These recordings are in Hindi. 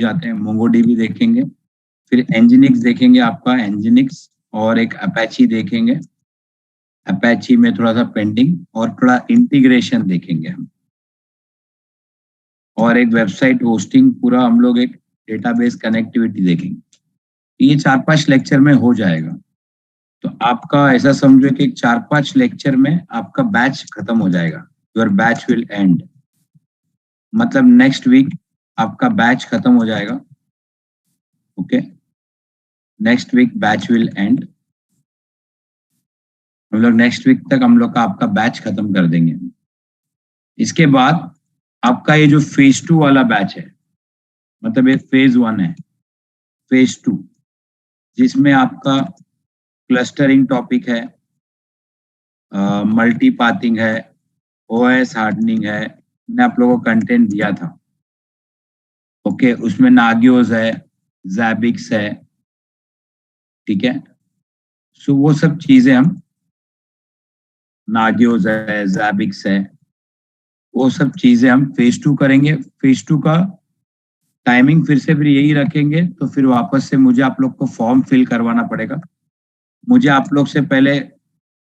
जाते हैं, मोंगोडीबी देखेंगे, फिर एनजिनिक्स देखेंगे आपका, एनजिनिक्स, और एक अपैची देखेंगे। अपैची में थोड़ा सा पेंटिंग और थोड़ा इंटीग्रेशन देखेंगे हम, और एक वेबसाइट होस्टिंग, पूरा हम लोग एक डेटाबेस कनेक्टिविटी देखेंगे। ये 4-5 लेक्चर में हो जाएगा। तो आपका ऐसा समझो कि 4-5 लेक्चर में आपका बैच खत्म हो जाएगा। योर बैच विल एंड, मतलब नेक्स्ट वीक आपका बैच खत्म हो जाएगा। Okay, next week batch will end. हम लोग नेक्स्ट वीक तक हम लोग का आपका बैच खत्म कर देंगे। इसके बाद आपका ये जो फेज 2 वाला बैच है, मतलब ये फेज 1 है, फेज 2 जिसमें आपका क्लस्टरिंग टॉपिक है, मल्टी पाथिंग है, ओएस हार्डनिंग है। मैंने आप लोगों को कंटेंट दिया था। ओके, उसमें नागियोस है, जैबिक्स है, ठीक है। सो वो सब चीजें हम, नागियोस है, जैबिक्स है, वो सब चीजें हम फेज 2 करेंगे। फेज 2 का टाइमिंग फिर यही रखेंगे। तो फिर वापस से मुझे आप लोग को फॉर्म फिल करवाना पड़ेगा। मुझे आप लोग से पहले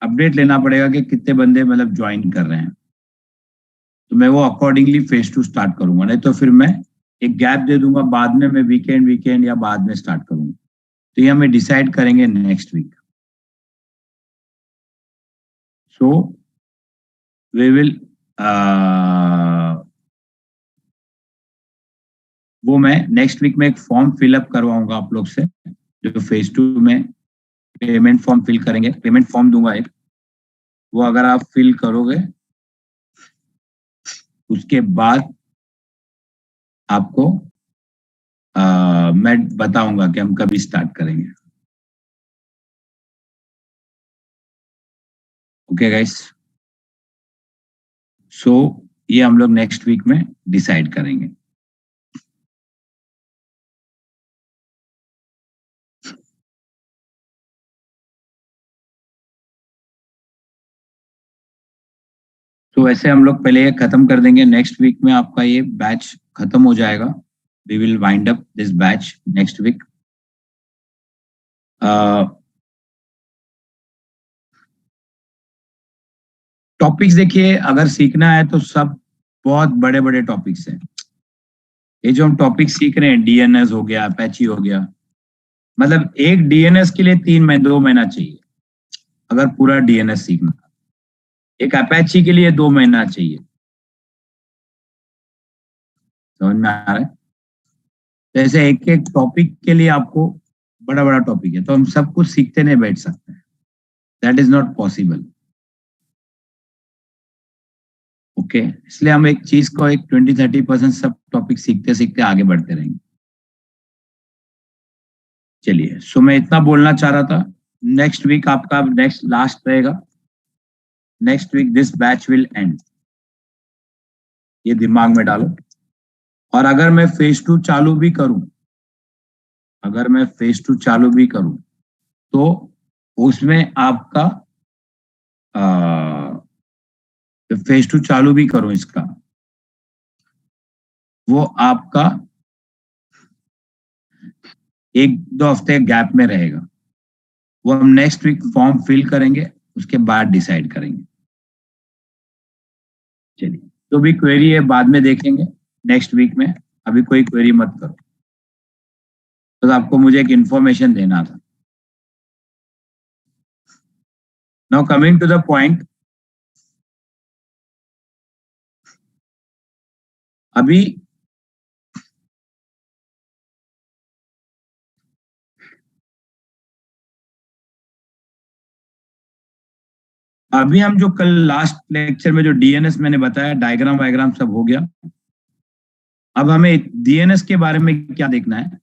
अपडेट लेना पड़ेगा कि कितने बंदे मतलब ज्वाइन कर रहे हैं, तो मैं वो अकॉर्डिंगली फेज 2 स्टार्ट करूंगा। नहीं तो फिर मैं एक गैप दे दूंगा, बाद में मैं वीकेंड या बाद में स्टार्ट करूंगा। तो ये हमें डिसाइड करेंगे next week. So we will, वो मैं नेक्स्ट वीक में एक फॉर्म फिलअप करवाऊंगा आप लोग से, जो फेज 2 में पेमेंट फॉर्म फिल करेंगे। पेमेंट फॉर्म दूंगा एक, वो अगर आप फिल करोगे उसके बाद आपको मैं बताऊंगा कि हम कभी स्टार्ट करेंगे। ओके गाइस, सो ये हम लोग नेक्स्ट वीक में डिसाइड करेंगे। तो ऐसे हम लोग पहले ये खत्म कर देंगे। नेक्स्ट वीक में आपका ये बैच खत्म हो जाएगा। We will wind up this batch next week. Topics देखिए, अगर सीखना है तो सब बहुत बड़े बड़े टॉपिक्स हैं। ये जो हम टॉपिक सीख रहे हैं, डीएनएस हो गया, अपैची हो गया, मतलब एक डीएनएस के लिए 2 महीना चाहिए अगर पूरा डीएनएस सीखना। एक अपैची के लिए 2 महीना चाहिए। समझ में आ रहा है? जैसे एक एक टॉपिक के लिए आपको बड़ा बड़ा टॉपिक है, तो हम सब कुछ सीखते नहीं बैठ सकते। That is not possible. Okay, इसलिए हम एक चीज को एक 20-30% सब टॉपिक सीखते सीखते आगे बढ़ते रहेंगे। चलिए, सो मैं इतना बोलना चाह रहा था। नेक्स्ट वीक आपका नेक्स्ट लास्ट रहेगा। Next week this batch will end, ये दिमाग में डालो। और अगर मैं फेज 2 चालू भी करूं, अगर मैं फेज 2 चालू भी करूं, तो उसमें आपका फेज 2 चालू भी करूं इसका, वो आपका 1-2 हफ्ते गैप में रहेगा। वो हम नेक्स्ट वीक फॉर्म फिल करेंगे, उसके बाद डिसाइड करेंगे। चलिए, तो भी क्वेरी है बाद में देखेंगे नेक्स्ट वीक में। अभी कोई क्वेरी मत करो, तो आपको मुझे एक इंफॉर्मेशन देना था। Now coming to the point, अभी अभी हम जो कल लास्ट लेक्चर में जो डीएनएस मैंने बताया, डायग्राम वायग्राम सब हो गया। अब हमें डीएनएस के बारे में क्या देखना है?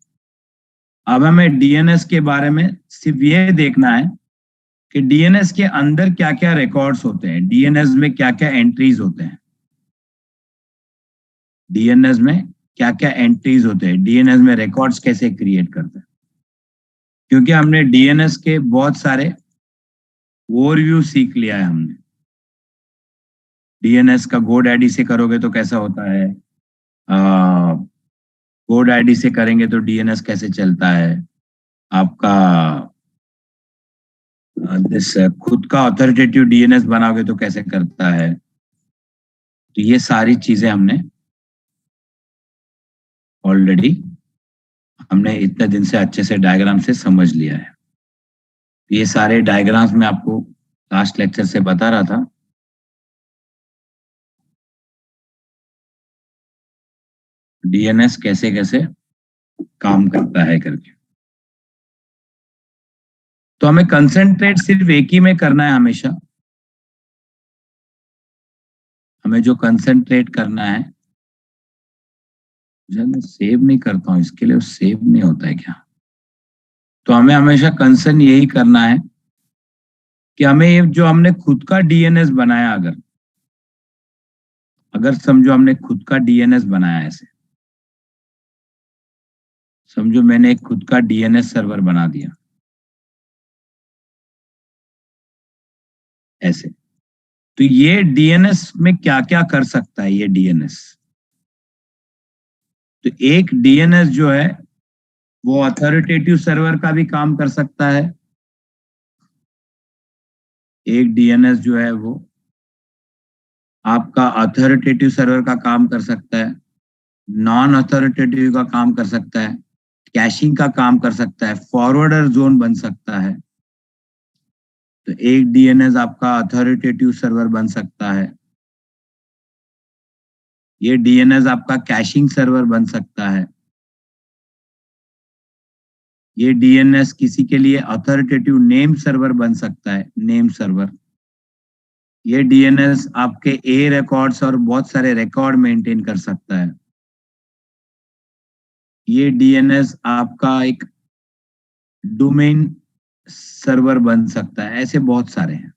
अब हमें डीएनएस के बारे में सिर्फ ये देखना है कि डीएनएस के अंदर क्या क्या रिकॉर्ड्स होते हैं, डीएनएस में क्या क्या एंट्रीज होते हैं, डीएनएस में क्या क्या एंट्रीज होते हैं, डीएनएस में रिकॉर्ड्स कैसे क्रिएट करते हैं। क्योंकि हमने डीएनएस के बहुत सारे ओवरव्यू सीख लिया है हमने। डीएनएस का गोडैडी से करोगे तो कैसा होता है, कोड आईडी से करेंगे तो डीएनएस कैसे चलता है, आपका खुद का ऑथोरिटेटिव डीएनएस बनाओगे तो कैसे करता है। तो ये सारी चीजें ऑलरेडी हमने इतने दिन से अच्छे से डायग्राम से समझ लिया है। ये सारे डायग्राम्स मैं आपको लास्ट लेक्चर से बता रहा था। डीएनएस कैसे कैसे काम करता है करके। तो हमें कंसंट्रेट सिर्फ एक ही में करना है हमेशा। हमें जो कंसंट्रेट करना है, मैं सेव नहीं करता हूं इसके लिए, सेव नहीं होता है क्या। तो हमें हमेशा कंसर्न यही करना है कि हमें ये जो हमने खुद का डीएनएस बनाया, अगर समझो हमने खुद का डीएनएस बनाया, ऐसे समझो मैंने एक खुद का डीएनएस सर्वर बना दिया ऐसे। तो ये डीएनएस में क्या क्या कर सकता है ये डीएनएस। तो एक डीएनएस जो है वो अथॉरिटेटिव सर्वर का भी काम कर सकता है। एक डीएनएस जो है वो आपका अथॉरिटेटिव सर्वर का काम कर सकता है, नॉन अथॉरिटेटिव का काम कर सकता है, कैशिंग का काम कर सकता है, फॉरवर्डर जोन बन सकता है। तो एक डीएनएस आपका अथॉरिटेटिव सर्वर बन सकता है। ये डीएनएस आपका कैशिंग सर्वर बन सकता है। ये डीएनएस किसी के लिए अथॉरिटेटिव नेम सर्वर बन सकता है, नेम सर्वर। ये डीएनएस आपके ए रिकॉर्ड्स और बहुत सारे रिकॉर्ड मेंटेन कर सकता है। ये डीएनएस आपका एक डोमेन सर्वर बन सकता है। ऐसे बहुत सारे हैं।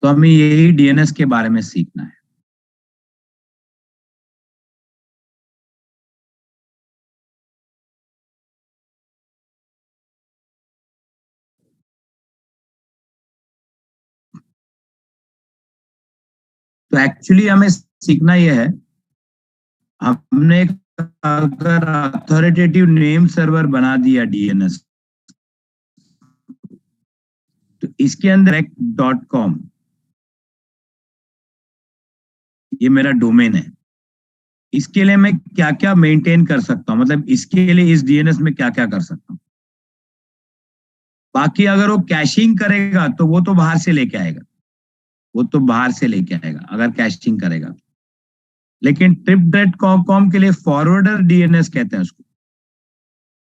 तो हमें यही डीएनएस के बारे में सीखना है। तो एक्चुअली हमें सीखना यह है, हमने अगर अथॉरिटेटिव नेम सर्वर बना दिया डीएनएस, तो इसके अंदर .com ये मेरा डोमेन है। इसके लिए मैं क्या क्या मेंटेन कर सकता हूं, मतलब इसके लिए इस डीएनएस में क्या क्या कर सकता हूं। बाकी अगर वो कैशिंग करेगा तो वो तो बाहर से लेके आएगा, वो तो बाहर से लेके आएगा अगर कैशिंग करेगा। लेकिन trip.com के लिए फॉरवर्डर डीएनएस कहते हैं उसको।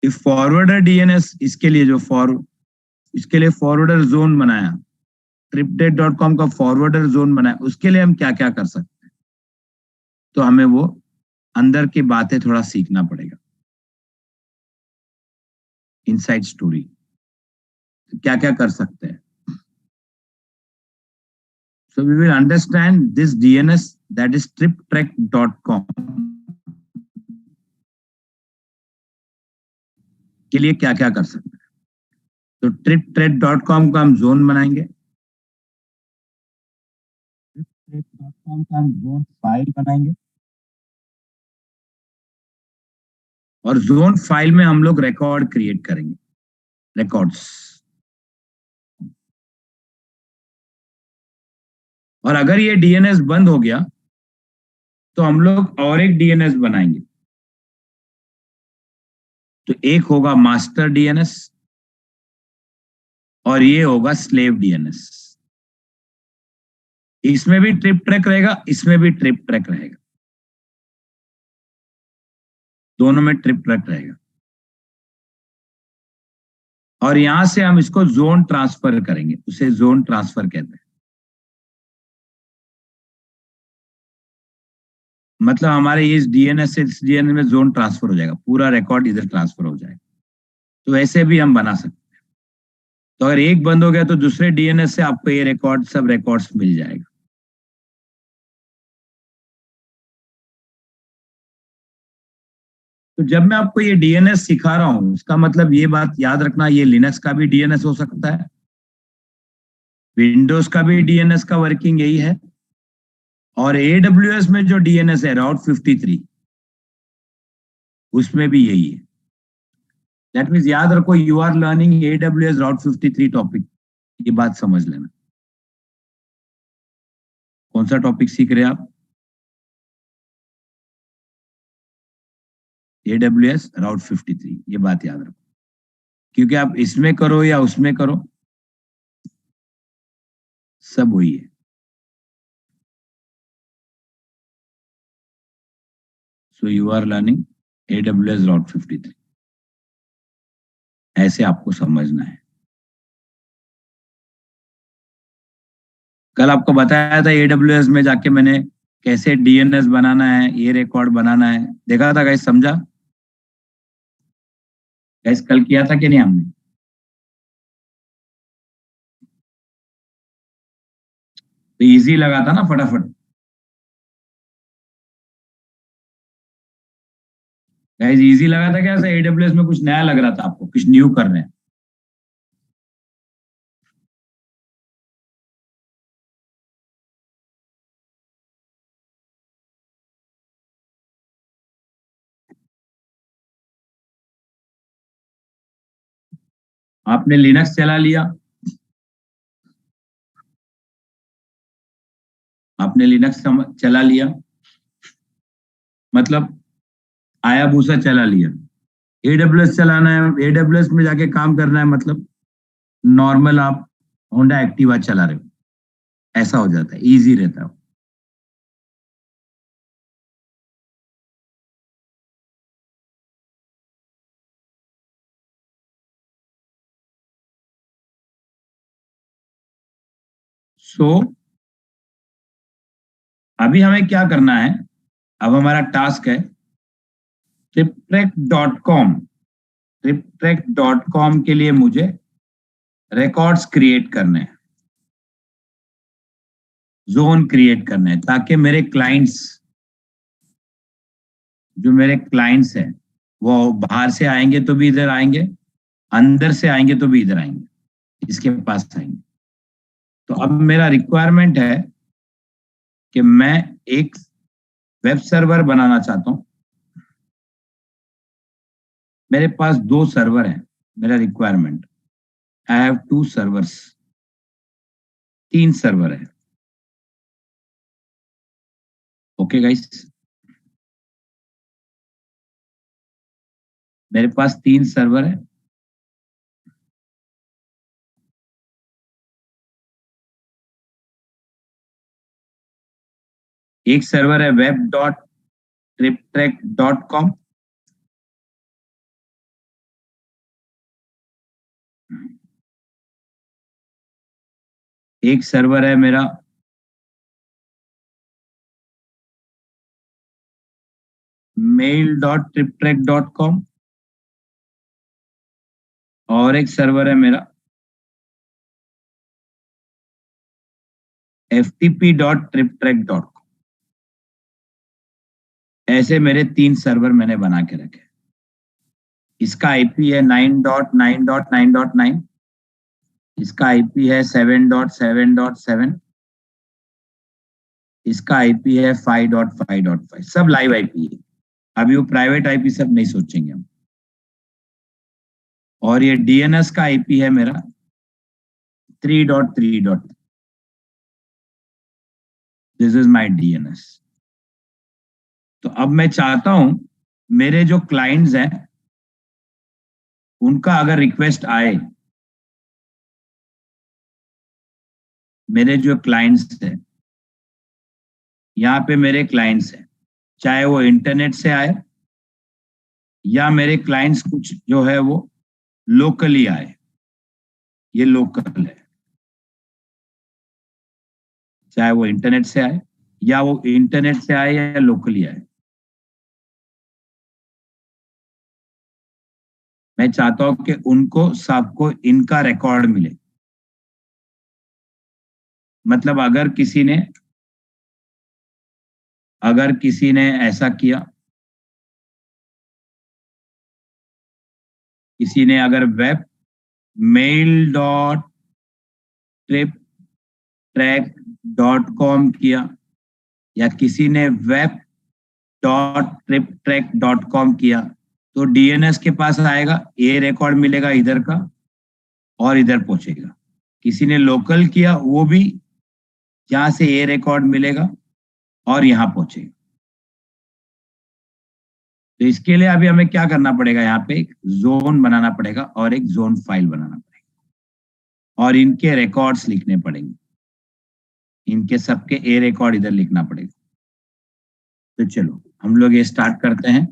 फॉरवर्डर डीएनएस इसके लिए इसके लिए फॉरवर्डर जोन बनाया, tripdate.com का फॉरवर्डर जोन बनाया, उसके लिए हम क्या क्या कर सकते हैं। तो हमें वो अंदर की बातें थोड़ा सीखना पड़ेगा। इनसाइड स्टोरी क्या क्या कर सकते हैं। So we will understand this DNS, that is triptrek.com के लिए क्या क्या कर सकते हैं। तो triptrek.com का हम जोन बनाएंगे, triptrek.com का हम जोन फाइल बनाएंगे, और जोन फाइल में हम लोग रिकॉर्ड क्रिएट करेंगे, रिकॉर्ड्स। और अगर ये डीएनएस बंद हो गया तो हम लोग और एक डीएनएस बनाएंगे। तो एक होगा मास्टर डीएनएस और ये होगा स्लेव डीएनएस। इसमें भी ट्रिप ट्रैक रहेगा, इसमें भी ट्रिप ट्रैक रहेगा, दोनों में ट्रिप ट्रैक रहेगा। और यहां से हम इसको जोन ट्रांसफर करेंगे, उसे जोन ट्रांसफर कहते हैं। मतलब हमारे इस डीएनएस से इस डीएनएस में जोन ट्रांसफर हो जाएगा, पूरा रिकॉर्ड इधर ट्रांसफर हो जाएगा। तो ऐसे भी हम बना सकते हैं। तो अगर एक बंद हो गया तो दूसरे डीएनएस से आपको ये रिकॉर्ड, सब रिकॉर्ड्स मिल जाएगा। तो जब मैं आपको ये डीएनएस सिखा रहा हूं, इसका मतलब ये बात याद रखना, ये लिनक्स का भी डीएनएस हो सकता है, विंडोज का भी डीएनएस का वर्किंग यही है, और AWS में जो डीएनएस है राउट 53 उसमें भी यही है। दैट मीन्स याद रखो, you are learning AWS Route 53 topic, ये बात समझ लेना। कौन सा टॉपिक सीख रहे हैं आप? AWS Route 53, ये बात याद रखो, क्योंकि आप इसमें करो या उसमें करो, सब वही है। So you are learning AWS Route 53, ऐसे आपको समझना है। कल आपको बताया था AWS में जाके मैंने कैसे DNS बनाना है, ये रिकॉर्ड बनाना है, देखा था गाइस, समझा गाइस? कल किया था कि नहीं हमने? तो इजी लगा था ना, फटाफट। गाइस इजी लगा था क्या? ऐसा AWS में कुछ नया लग रहा था आपको, कुछ न्यू कर रहे हैं? आपने लिनक्स चला लिया, आपने लिनक्स चला लिया, मतलब आयाबूसा चला लिया। AWS चलाना है, AWS में जाके काम करना है, मतलब नॉर्मल आप होंडा एक्टिवा चला रहे हो, ऐसा हो जाता है, इजी रहता है। सो अभी हमें क्या करना है? अब हमारा टास्क है triptrek.com। triptrek.com के लिए मुझे रिकॉर्ड्स क्रिएट करने हैं, जोन क्रिएट करने हैं, ताकि मेरे क्लाइंट्स, जो मेरे क्लाइंट्स हैं, वो बाहर से आएंगे तो भी इधर आएंगे, अंदर से आएंगे तो भी इधर आएंगे, इसके पास आएंगे। तो अब मेरा रिक्वायरमेंट है कि मैं एक वेब सर्वर बनाना चाहता हूं। मेरे पास 2 सर्वर हैं, मेरा requirement, I have 2 servers, 3 server है। ओके गाइस, मेरे पास 3 सर्वर है। एक सर्वर है web.triptrek.com, एक सर्वर है मेरा mail.triptrek.com, और एक सर्वर है मेरा ftp.triptrek.com। ऐसे मेरे 3 सर्वर मैंने बना के रखे। इसका आईपी है 9.9.9.9, इसका आईपी है 7.7.7, इसका आईपी है 5.5.5, सब लाइव आईपी है। अभी वो प्राइवेट आईपी सब नहीं सोचेंगे हम। और ये डीएनएस का आईपी है मेरा 3.3. This is my DNS. तो अब मैं चाहता हूं मेरे जो क्लाइंट्स हैं उनका अगर रिक्वेस्ट आए, मेरे जो क्लाइंट्स हैं, यहाँ पे मेरे क्लाइंट्स हैं, चाहे वो इंटरनेट से आए या मेरे क्लाइंट्स कुछ जो है वो लोकली आए, ये लोकल है, चाहे वो इंटरनेट से आए या वो इंटरनेट से आए या लोकली आए, मैं चाहता हूं कि उनको सबको इनका रिकॉर्ड मिले। मतलब अगर किसी ने ऐसा किया, किसी ने अगर वेब mail.triptrek.com किया, या किसी ने web.triptrek.com किया, तो डीएनएस के पास आएगा, ए रिकॉर्ड मिलेगा इधर का और इधर पहुंचेगा। किसी ने लोकल किया वो भी यहाँ से ए रिकॉर्ड मिलेगा और यहाँ पहुंचेगा। तो इसके लिए अभी हमें क्या करना पड़ेगा, यहाँ पे एक जोन बनाना पड़ेगा और एक जोन फाइल बनाना पड़ेगा और इनके रिकॉर्ड्स लिखने पड़ेंगे। इनके सबके ए रिकॉर्ड इधर लिखना पड़ेगा। तो चलो हम लोग ये स्टार्ट करते हैं।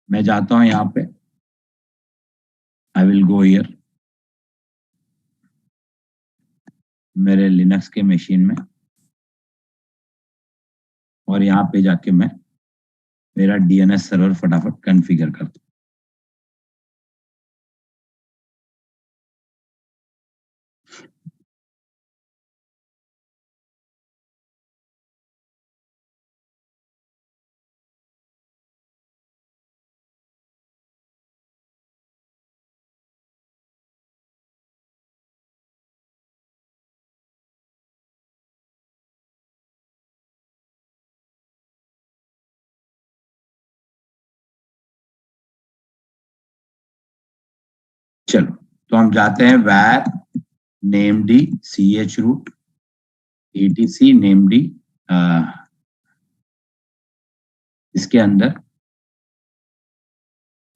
मैं जाता हूं यहाँ पे, आई विल गो हियर मेरे लिनक्स के मशीन में और यहाँ पे जाके मैं मेरा डीएनएस सर्वर फटाफट कॉन्फ़िगर करता हूँ। चलो तो हम जाते हैं var named chroot etc named इसके अंदर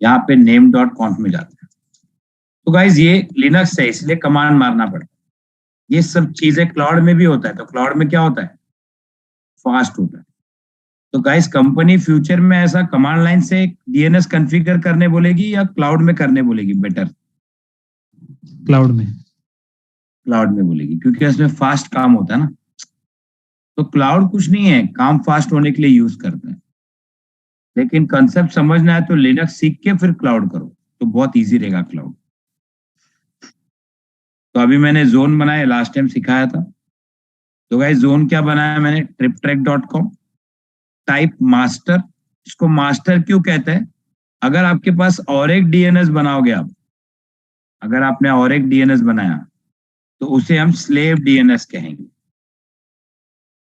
यहाँ पे name.conf में जाते हैं। तो गाइज ये लिनक्स है इसलिए कमांड मारना पड़ता है। ये सब चीजें क्लाउड में भी होता है। तो क्लाउड में क्या होता है, फास्ट होता है। तो गाइस कंपनी फ्यूचर में ऐसा कमांड लाइन से डीएनएस कॉन्फ़िगर करने बोलेगी या क्लाउड में करने बोलेगी? बेटर क्लाउड में। क्लाउड में बोलेगी क्योंकि इसमें फास्ट काम होता है ना। तो क्लाउड कुछ नहीं है, काम फास्ट होने के लिए यूज करते हैं, लेकिन कंसेप्ट समझना है तो लिनक्स सीख के फिर क्लाउड करो तो बहुत इजी रहेगा क्लाउड। तो अभी मैंने जोन बनाया, लास्ट टाइम सिखाया था। तो गाइस जोन क्या बनाया मैंने, triptrack.com टाइप मास्टर। इसको मास्टर क्यों कहते हैं, अगर आपके पास और एक डीएनएस बनाओगे आप, अगर आपने और एक डीएनएस बनाया तो उसे हम स्लेव डीएनएस कहेंगे,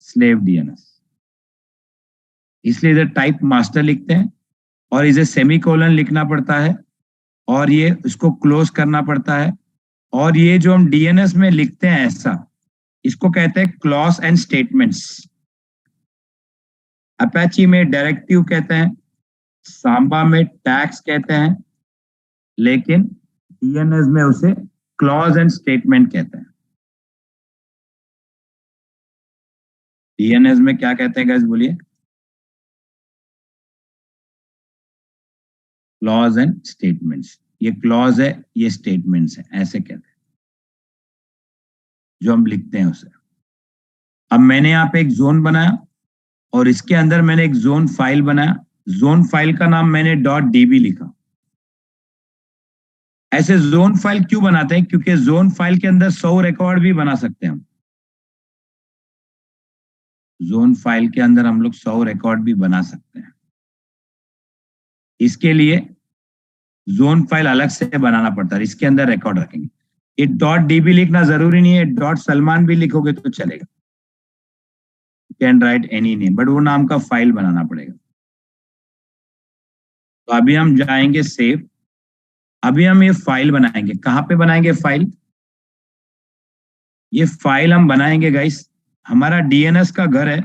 स्लेव डीएनएस। इसलिए इधर टाइप मास्टर लिखते हैं और इसे सेमीकोलन लिखना पड़ता है और ये इसको क्लोज करना पड़ता है। और ये जो हम डीएनएस में लिखते हैं ऐसा, इसको कहते हैं क्लॉज एंड स्टेटमेंट्स। अपाची में डायरेक्टिव कहते हैं, सांबा में टैग्स कहते हैं, लेकिन डीएनएस में उसे क्लॉज एंड स्टेटमेंट कहते हैं। डीएनएस में क्या कहते हैं गाइस, बोलिए? Clause and statements. ये क्लॉज है, ये स्टेटमेंट्स है, ऐसे कहते हैं जो हम लिखते हैं उसे। अब मैंने यहाँ पे एक जोन बनाया और इसके अंदर मैंने एक जोन फाइल बनाया। जोन फाइल का नाम मैंने .db लिखा। ऐसे जोन फाइल क्यों बनाते हैं, क्योंकि जोन फाइल के अंदर 100 रिकॉर्ड भी बना सकते हैं हम। जोन फाइल के अंदर हम लोग 100 रिकॉर्ड भी बना सकते हैं। इसके लिए जोन फाइल अलग से बनाना पड़ता है, इसके अंदर रिकॉर्ड रखेंगे। ये .db लिखना जरूरी नहीं है, .सलमान भी लिखोगे तो चलेगा। Can write any name, but वो नाम का फाइल बनाना पड़ेगा। तो अभी हम जाएंगे सेव। अभी हम ये फाइल बनाएंगे। कहाँ पे बनाएंगे फाइल? ये फाइल हम बनाएंगे गाइस, हमारा डीएनएस का घर है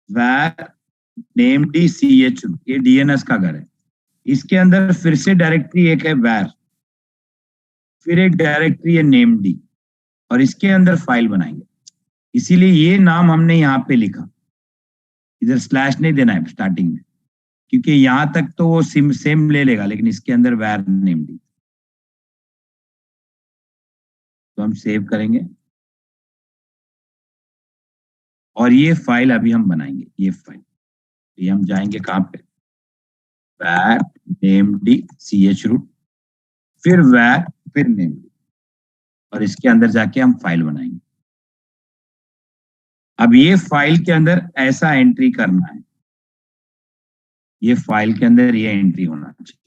var named chroot, ये डीएनएस का घर है। इसके अंदर फिर से डायरेक्टरी एक है var, फिर एक डायरेक्टरी है named और इसके अंदर फाइल बनाएंगे। इसीलिए ये नाम हमने यहाँ पे लिखा। इधर स्लैश नहीं देना है स्टार्टिंग में, क्योंकि यहां तक तो वो सेम ले लेगा, लेकिन इसके अंदर var named। तो हम सेव करेंगे और ये फाइल अभी हम बनाएंगे। ये फाइल, ये हम जाएंगे कहाँ पे, var named chroot, फिर var, फिर named, और इसके अंदर जाके हम फाइल बनाएंगे। अब ये फाइल के अंदर ऐसा एंट्री करना है, ये फाइल के अंदर ये एंट्री होना चाहिए,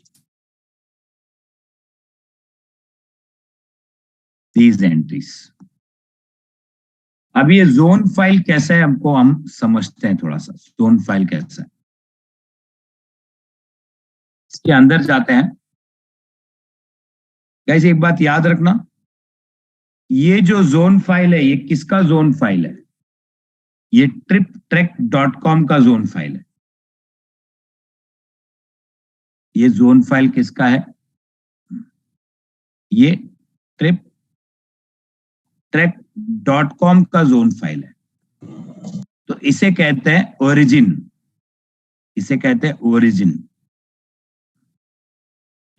these entries। अब ये जोन फाइल कैसा है हमको हम समझते हैं थोड़ा सा। जोन फाइल कैसा है, इसके अंदर जाते हैं गाइस, एक बात याद रखना, ये जो जोन फाइल है ये किसका जोन फाइल है? ये triptrek.com का जोन फाइल है। ये जोन फाइल किसका है? ये triptrek.com का जोन फाइल है। तो इसे कहते हैं ओरिजिन, इसे कहते हैं ओरिजिन।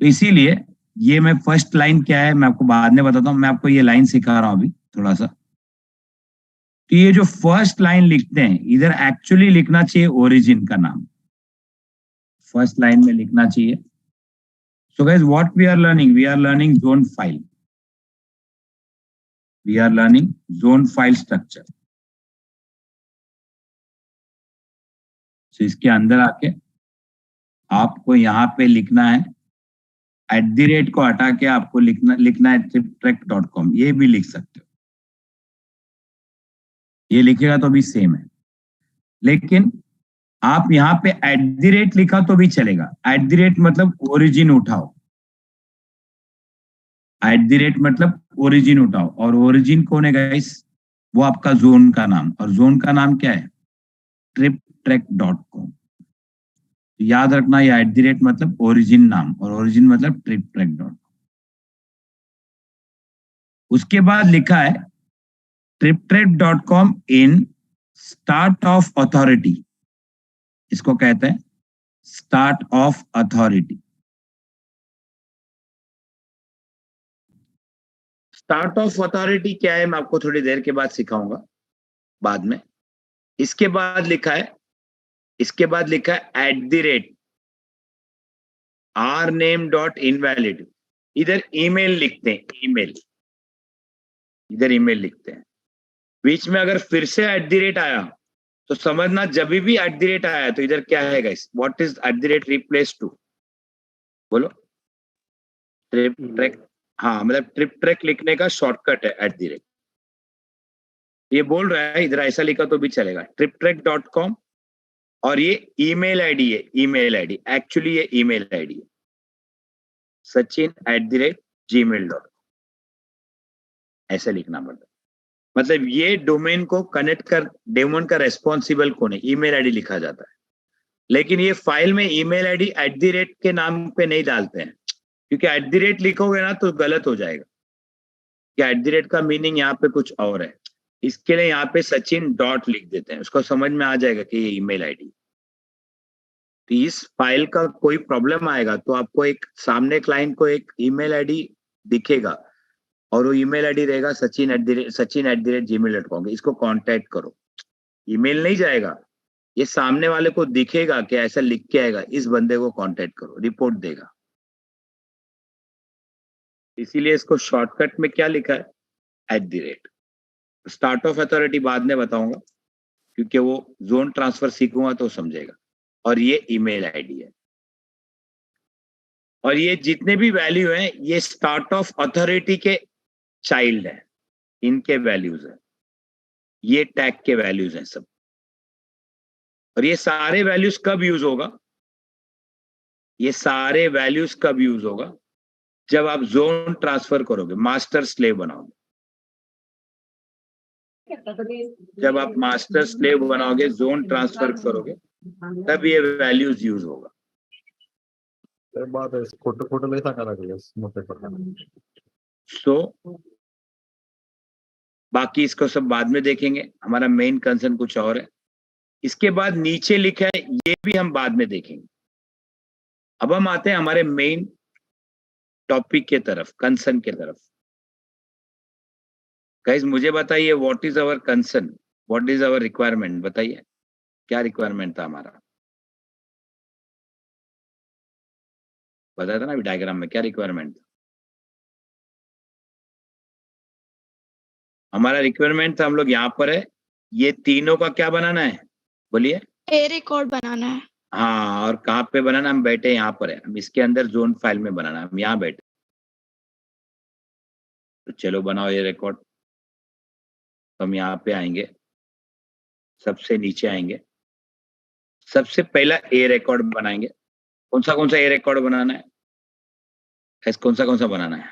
तो इसीलिए ये मैं फर्स्ट लाइन क्या है मैं आपको बाद में बताता हूं, मैं आपको ये लाइन सिखा रहा हूं अभी थोड़ा सा। तो ये जो फर्स्ट लाइन लिखते हैं इधर एक्चुअली लिखना चाहिए ओरिजिन का नाम, फर्स्ट लाइन में लिखना चाहिए। So guys what we are learning zone file, we are learning zone file structure. So इसके अंदर आके आपको यहाँ पे लिखना है, @ को हटा के आपको लिखना है triptrek.com, ये भी लिख सकते हो, ये लिखेगा तो भी सेम है। लेकिन आप यहाँ पे @ लिखा तो भी चलेगा, @ मतलब ओरिजिन उठाओ, @ मतलब ओरिजिन उठाओ, और ओरिजिन कौन है गाइस? वो आपका जोन का नाम, और जोन का नाम क्या है? triptrek.com। याद रखना ये @ मतलब ओरिजिन नाम, और ओरिजिन मतलब triptrek.com। उसके बाद लिखा है triptrek.com in start of authority, इसको कहते हैं start of authority. Start of authority क्या है मैं आपको थोड़ी देर के बाद सिखाऊंगा, बाद में। इसके बाद लिखा है @rname.invalid, इधर ईमेल लिखते हैं, इधर ईमेल लिखते हैं। बीच में अगर फिर से @ आया तो समझना, जब भी @ आया तो इधर क्या है guys? What is @ replace to? बोलो। ट्रिप हाँ, मतलब ट्रिप लिखने का शॉर्टकट है @। ये बोल रहा है इधर ऐसा लिखा तो भी चलेगा, triptrek.com, और ये ईमेल आईडी है, एक्चुअली ये ईमेल आईडी है sachin@gmail.com, ऐसा लिखना पड़ता है। मतलब ये डोमेन को कनेक्ट कर, डोमेन का रेस्पॉन्सिबल कौन है, ईमेल आईडी लिखा जाता है। लेकिन ये फाइल में ईमेल आईडी @ के नाम पे नहीं डालते हैं, क्योंकि @ लिखोगे ना तो गलत हो जाएगा, कि @ का मीनिंग यहाँ पे कुछ और है। इसके लिए यहाँ पे सचिन डॉट लिख देते हैं, उसको समझ में आ जाएगा कि ये ईमेल आईडी। तो इस फाइल का कोई प्रॉब्लम आएगा तो आपको एक सामने क्लाइंट को एक ईमेल आईडी दिखेगा, और वो ईमेल आईडी रहेगा sachin@gmail.com, इसको कांटेक्ट करो। ईमेल नहीं जाएगा, ये सामने वाले को दिखेगा कि ऐसा लिख के आएगा, इस बंदे को कांटेक्ट करो, रिपोर्ट देगा। इसीलिए इसको शॉर्टकट में क्या लिखा है? @। स्टार्ट ऑफ अथॉरिटी बाद में बताऊंगा, क्योंकि वो जोन ट्रांसफर सीखूंगा तो समझेगा। और ये ईमेल आईडी है, और ये जितने भी वैल्यू हैं ये स्टार्ट ऑफ अथॉरिटी के चाइल्ड है, इनके वैल्यूज है, ये टैग के वैल्यूज हैं सब। और ये सारे वैल्यूज कब यूज होगा? ये सारे वैल्यूज कब यूज होगा? जब आप जोन ट्रांसफर करोगे, मास्टर स्लेव बनाओगे। जब आप मास्टर स्लेव बनाओगे, जोन ट्रांसफर करोगे, तब ये वैल्यूज यूज होगा। सो बाकी इसको सब बाद में देखेंगे, हमारा मेन कंसर्न कुछ और है। इसके बाद नीचे लिखा है, ये भी हम बाद में देखेंगे। अब हम आते हैं हमारे मेन टॉपिक के तरफ, कंसर्न के तरफ। गाइस मुझे बताइए, what is our concern, what is our requirement? बताइए क्या रिक्वायरमेंट था हमारा? बताया था ना अभी डायग्राम में, क्या रिक्वायरमेंट था हमारा? रिक्वायरमेंट था, हम लोग यहाँ पर है, ये तीनों का क्या बनाना है? बोलिए। ए रिकॉर्ड बनाना है। हाँ, और कहाँ पे बनाना? हम बैठे यहाँ पर है, हम इसके अंदर जोन फाइल में बनाना है, हम यहाँ बैठे। तो चलो बनाओ ये रिकॉर्ड। तो हम यहाँ पे आएंगे, सबसे नीचे आएंगे, सबसे पहला ए रिकॉर्ड बनाएंगे। कौन सा ए रिकॉर्ड बनाना है, ऐसे कौन सा बनाना है?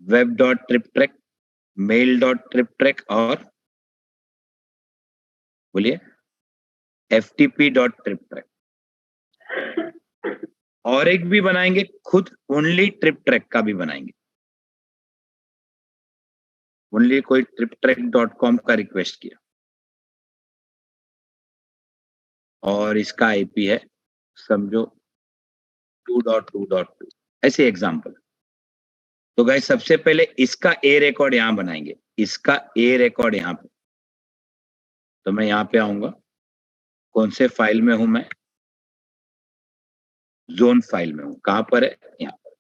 Web dot trip track, mail dot trip track और बोलिए FTP डॉट ट्रिप ट्रैक। और एक भी बनाएंगे खुद, ओनली ट्रिप ट्रैक का भी बनाएंगे, ओनली कोई triptrack.com का रिक्वेस्ट किया और इसका आईपी है समझो 2.2.2, ऐसे एग्जांपल। तो गाइस सबसे पहले इसका ए रिकॉर्ड यहां बनाएंगे, इसका ए रिकॉर्ड यहां पे। तो मैं यहां पे आऊंगा, कौन से फाइल में हूं मैं? जोन फाइल में हूं। कहां पर है? यहाँ पर।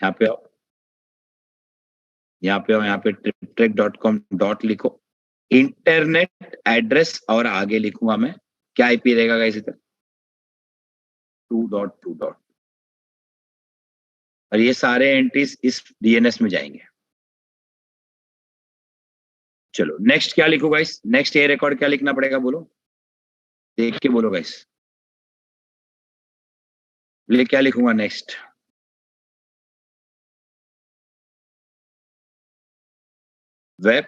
यहाँ पे आओ, यहाँ पे आओ, यहाँ पे triptrack.com डॉट लिखो, इंटरनेट एड्रेस और आगे लिखूंगा मैं, क्या आईपी रहेगा गाइस इधर? 2.2. और ये सारे एंट्रीज इस डीएनएस में जाएंगे। चलो नेक्स्ट क्या लिखूं गाइस? नेक्स्ट ए रिकॉर्ड क्या लिखना पड़ेगा बोलो, देख के बोलो गाइस। बोले क्या लिखूंगा next? Web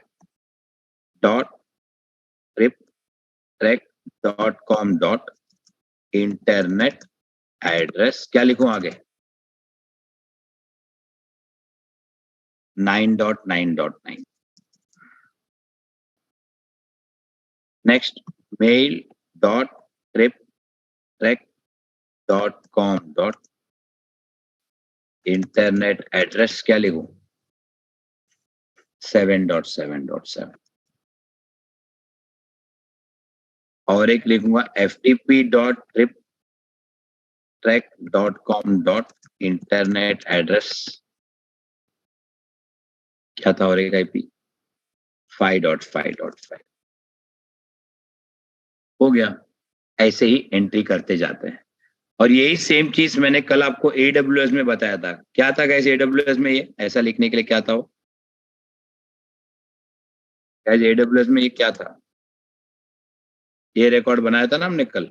dot trip track dot com dot internet address, क्या लिखूं आगे? 9.9.9। Next mail dot trip track dot com dot internet address, क्या लिखूं? 7.7.7। और एक लिखूंगा FTP dot trip track dot com dot internet address, क्या था? और एक आईपी 5.5.5। हो गया। ऐसे ही एंट्री करते जाते हैं। और यही सेम चीज मैंने कल आपको AWS में बताया था। क्या था गाइस AWS में? ये ऐसा लिखने के लिए क्या था वो गाइस? AWS में ये क्या था? ये रिकॉर्ड बनाया था ना हमने कल।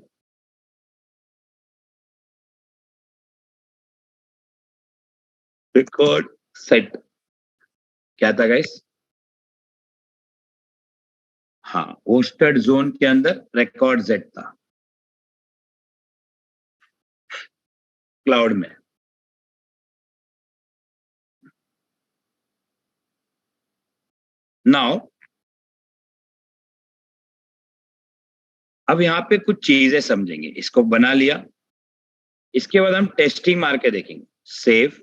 रिकॉर्ड सेट क्या था गाइस? हाँ, होस्टेड जोन के अंदर रिकॉर्ड सेट था क्लाउड में। नाउ अब यहाँ पे कुछ चीजें समझेंगे। इसको बना लिया, इसके बाद हम टेस्टिंग मार के देखेंगे। सेव,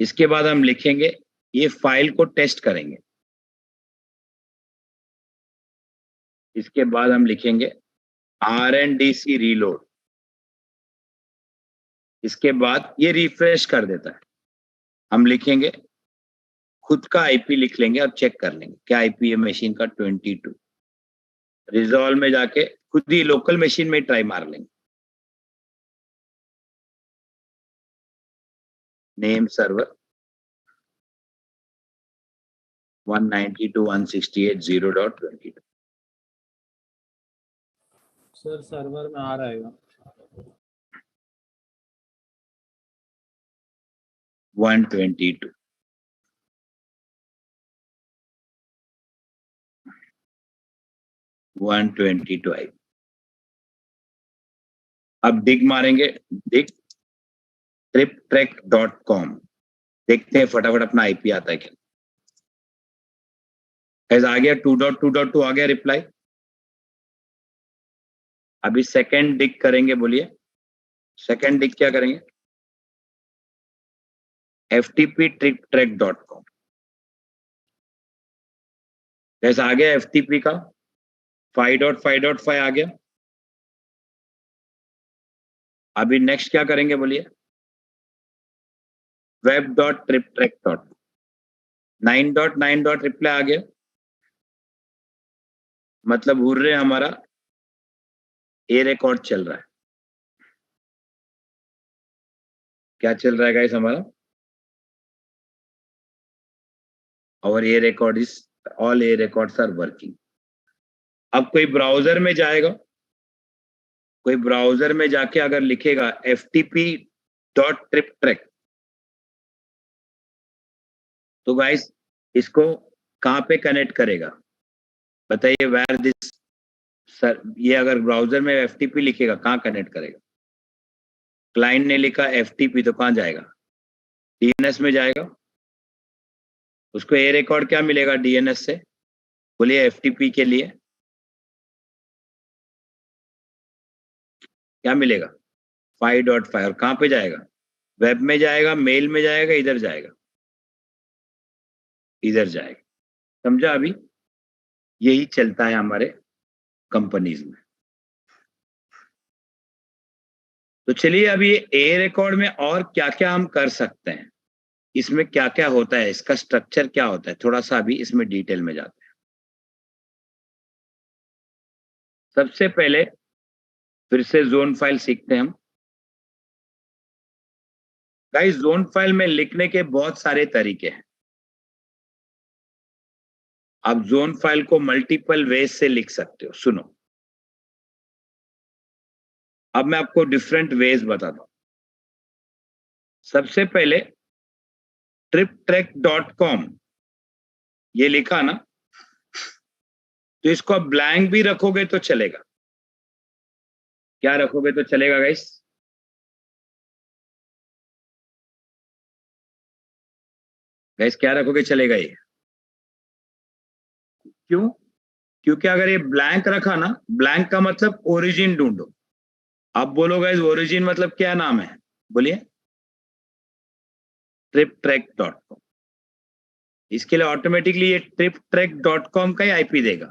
इसके बाद हम लिखेंगे, ये फाइल को टेस्ट करेंगे। इसके बाद हम लिखेंगे RNDC रीलोड। इसके बाद ये रिफ्रेश कर देता है। हम लिखेंगे, खुद का आईपी लिख लेंगे और चेक कर लेंगे क्या आईपी है मशीन का। 22 रिजॉल्व में जाके खुद ही लोकल मशीन में ट्राई मार लेंगे। Name server 192.168.0.22। सर सर्वर में आ रहेगा 122 122 आई। अब डिग मारेंगे, डिग triptrack.com, देखते हैं फटाफट अपना आईपी आता है क्या। आ गया 2.2.2 आ गया रिप्लाई। अभी सेकंड डिग करेंगे, बोलिए सेकंड डिग क्या करेंगे? FTP triptrack.com। जैसा आ गया FTP का 5.5.5 आ गया। अभी नेक्स्ट क्या करेंगे बोलिए? Web dot trip track dot 9.9 dot reply आ गया। मतलब हुर्रे हमारा ए रिकॉर्ड चल रहा है। क्या चल रहा है गाइस हमारा? और A record is all A records are working. अब कोई ब्राउजर में जाएगा, कोई ब्राउजर में जाके अगर लिखेगा ftp.triptrek, तो गाइस इसको कहाँ पे कनेक्ट करेगा बताइए? वेयर दिस सर, ये अगर ब्राउजर में ftp लिखेगा कहाँ कनेक्ट करेगा? क्लाइंट ने लिखा ftp तो कहाँ जाएगा? डीएनएस में जाएगा। उसको ए रिकॉर्ड क्या मिलेगा डीएनएस से? बोलिए एफटीपी के लिए क्या मिलेगा? 5.5। और कहाँ पे जाएगा? वेब में जाएगा, मेल में जाएगा, इधर जाएगा, इधर जाएगा। समझा? अभी यही चलता है हमारे कंपनीज में। तो चलिए अभी ए रिकॉर्ड में और क्या क्या हम कर सकते हैं, इसमें क्या क्या होता है, इसका स्ट्रक्चर क्या होता है, थोड़ा सा अभी इसमें डिटेल में जाते हैं। सबसे पहले फिर से जोन फाइल सीखते हैं हम। गाइस जोन फाइल में लिखने के बहुत सारे तरीके हैं। आप जोन फाइल को मल्टीपल वेज से लिख सकते हो। सुनो, अब मैं आपको डिफरेंट वेज बताता हूं। सबसे पहले triptrek.com ये लिखा ना, तो इसको आप ब्लैंक भी रखोगे तो चलेगा। क्या रखोगे तो चलेगा गाइस? गाइस क्या रखोगे चलेगा ये? क्यों? क्योंकि अगर ये ब्लैंक रखा ना, ब्लैंक का मतलब ओरिजिन ढूंढो। आप बोलो गाइस ओरिजिन मतलब क्या नाम है? बोलिए triptrek.com। इसके लिए ऑटोमेटिकली ये triptrek.com का ही आईपी देगा।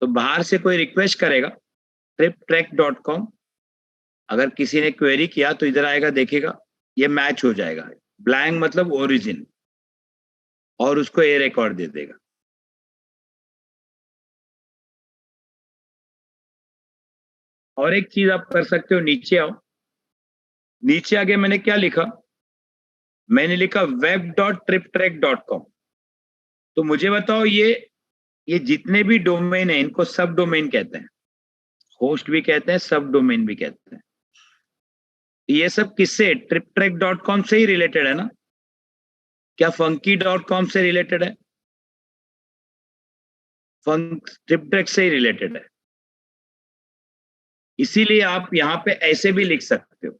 तो बाहर से कोई रिक्वेस्ट करेगा triptrek.com, अगर किसी ने क्वेरी किया तो इधर आएगा, देखेगा ये मैच हो जाएगा। ब्लैंक मतलब ओरिजिन, और उसको ए रिकॉर्ड दे देगा। और एक चीज आप कर सकते हो, नीचे आओ। नीचे आगे मैंने क्या लिखा? मैंने लिखा web.triptrek.com। तो मुझे बताओ ये जितने भी डोमेन है इनको सब डोमेन कहते हैं, होस्ट भी कहते हैं, सब डोमेन भी कहते हैं। ये सब किससे? triptrek.com से ही रिलेटेड है ना? क्या funky.com से रिलेटेड है? triptrek से ही रिलेटेड है। इसीलिए आप यहां पे ऐसे भी लिख सकते हो,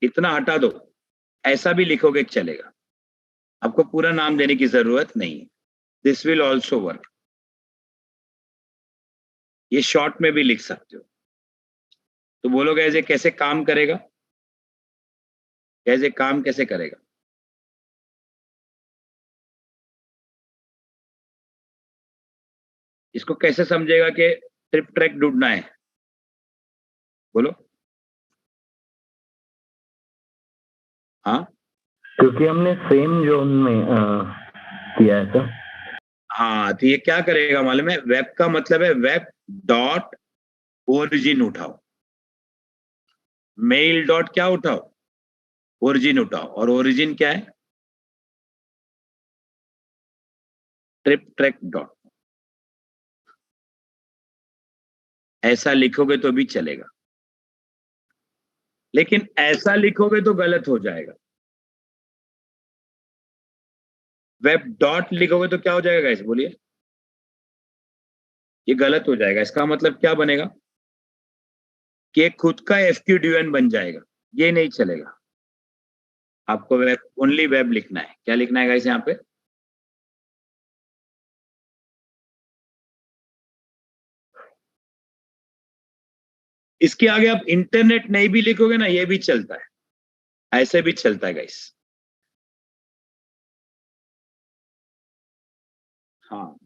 इतना हटा दो, ऐसा भी लिखोगे चलेगा। आपको पूरा नाम देने की जरूरत नहीं है। This will also work. ये शॉर्ट में भी लिख सकते हो। तो बोलोगे ऐसे कैसे काम करेगा? कैसे काम कैसे करेगा? इसको कैसे समझेगा कि ट्रिप ट्रैक ढूंढना है? बोलो। हाँ, क्योंकि हमने सेम जोन में किया है सर। हाँ, तो ये क्या करेगा मालूम है? वेब का मतलब है वेब डॉट ओरिजिन उठाओ, मेल डॉट क्या उठाओ? ओरिजिन उठाओ। और ओरिजिन क्या है? Trip track dot. ऐसा लिखोगे तो भी चलेगा, लेकिन ऐसा लिखोगे तो गलत हो जाएगा। वेब डॉट लिखोगे तो क्या हो जाएगा गाइस? बोलिए। ये गलत हो जाएगा। इसका मतलब क्या बनेगा कि खुद का एफक्यूडीएन बन जाएगा। ये नहीं चलेगा। आपको वेब, ओनली वेब लिखना है। क्या लिखना है गाइस यहाँ पे? इसके आगे आप इंटरनेट नहीं भी लिखोगे ना, ये भी चलता है, ऐसे भी चलता है गाइस। हाँ,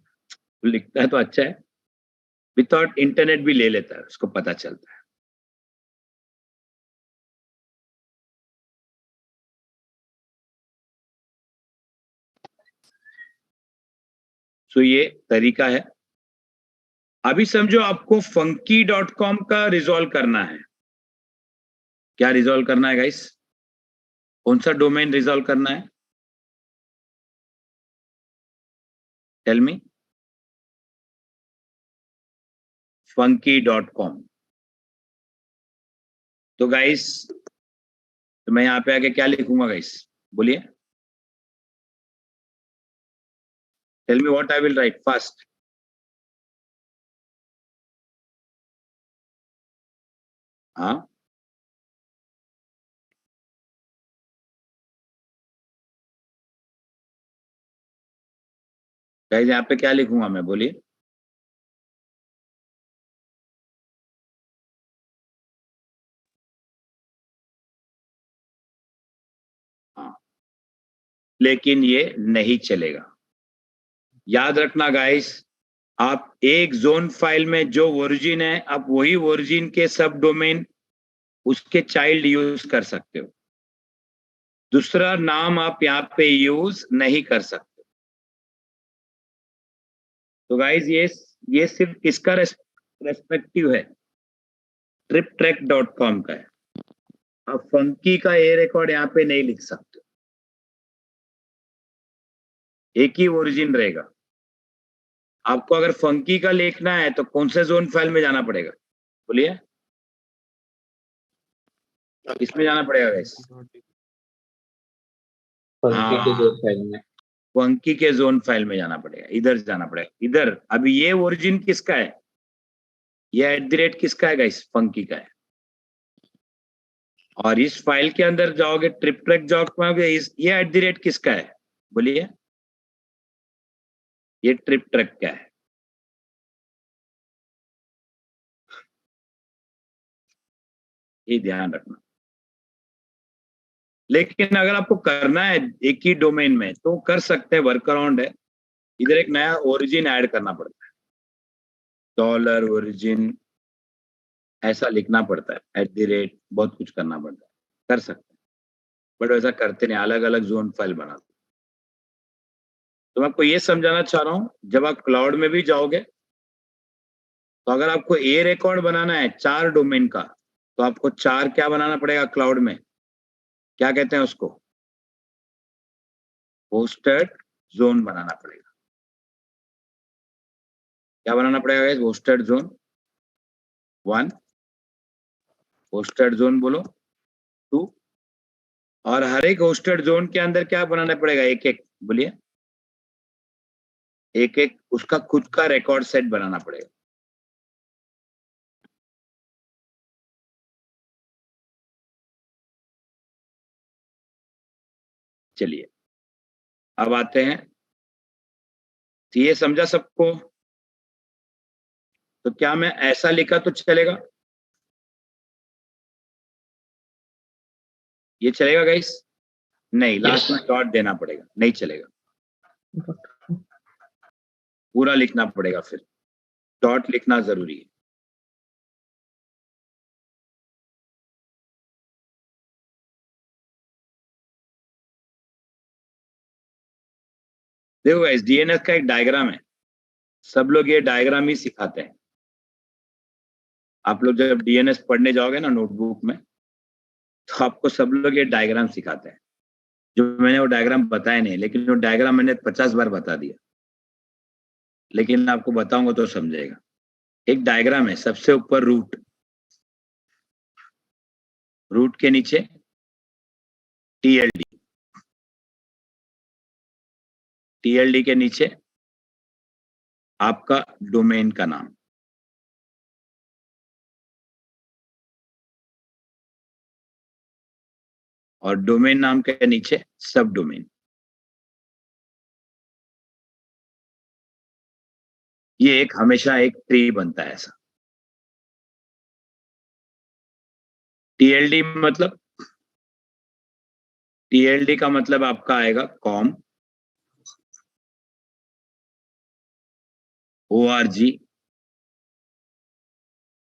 लिखता है तो अच्छा है, विदाउट इंटरनेट भी ले लेता है, उसको पता चलता है। सो ये तरीका है। अभी समझो आपको funky.com का रिजॉल्व करना है। क्या रिजॉल्व करना है गाइस? कौन सा डोमेन रिजॉल्व करना है? Tell me. funky.com। तो गाइस, तो मैं यहाँ पे आके क्या लिखूंगा गाइस, बोलिए, tell me what I will write first. हाँ, गाइस यहाँ पे क्या लिखूंगा मैं, बोलिए। हाँ, लेकिन ये नहीं चलेगा। याद रखना गाइस, आप एक जोन फाइल में जो ओरिजिन है, आप वही ओरिजिन के सब डोमेन उसके चाइल्ड यूज कर सकते हो, दूसरा नाम आप यहाँ पे यूज नहीं कर सकते। तो गाइस ये सिर्फ किसका रेस्पेक्टिव है, triptrek.com का है। आप फंकी का ए रिकॉर्ड यहाँ पे नहीं लिख सकते, एक ही ओरिजिन रहेगा। आपको अगर फंकी का लिखना है तो कौन से जोन फाइल में जाना पड़ेगा, बोलिए, किसमें जाना पड़ेगा गाइस? फंकी के जोन फाइल में जाना पड़ेगा, इधर जाना पड़ेगा, इधर। अभी ये ओरिजिन किसका है, ये @ किसका है गाइस, फंकी का है। और इस फाइल के अंदर जाओगे, ट्रिपट्रैक जाओगे, ये @ किसका है, बोलिए, ये ट्रिपट्रैक का है। ये ध्यान रखना। लेकिन अगर आपको करना है एक ही डोमेन में तो कर सकते हैं, वर्क अराउंड है। इधर एक नया ओरिजिन ऐड करना पड़ता है, $origin ऐसा लिखना पड़ता है, @ बहुत कुछ करना पड़ता है, कर सकते हैं, बट वैसा करते नहीं, अलग अलग जोन फाइल बनाते। तो मैं आपको ये समझाना चाह रहा हूँ, जब आप क्लाउड में भी जाओगे तो अगर आपको ए रिकॉर्ड बनाना है 4 डोमेन का, तो आपको 4 क्या बनाना पड़ेगा क्लाउड में, क्या कहते हैं उसको, होस्टेड जोन बनाना पड़ेगा। क्या बनाना पड़ेगा, होस्टेड जोन 1, होस्टेड जोन बोलो 2, और हर एक होस्टेड जोन के अंदर क्या बनाना पड़ेगा, एक एक, बोलिए, एक एक उसका खुद का रिकॉर्ड सेट बनाना पड़ेगा। चलिए अब आते हैं, तो ये समझा सबको? तो क्या मैं ऐसा लिखा तो चलेगा, ये चलेगा गाइस? नहीं, लास्ट में डॉट देना पड़ेगा, नहीं चलेगा, पूरा लिखना पड़ेगा, फिर डॉट लिखना जरूरी है। देखो गाइस, डीएनएस का एक डायग्राम है, सब लोग ये डायग्राम ही सिखाते हैं। आप लोग जब डीएनएस पढ़ने जाओगे ना नोटबुक में, तो आपको सब लोग ये डायग्राम सिखाते हैं। जो मैंने वो डायग्राम बताया नहीं, लेकिन वो डायग्राम मैंने 50 बार बता दिया, लेकिन आपको बताऊंगा तो समझेगा। एक डायग्राम है, सबसे ऊपर रूट, रूट के नीचे टीएलडी, टीएलडी के नीचे आपका डोमेन का नाम, और डोमेन नाम के नीचे सब डोमेन। ये एक हमेशा एक ट्री बनता है ऐसा। टीएलडी मतलब, टीएलडी का मतलब आपका आएगा com, org,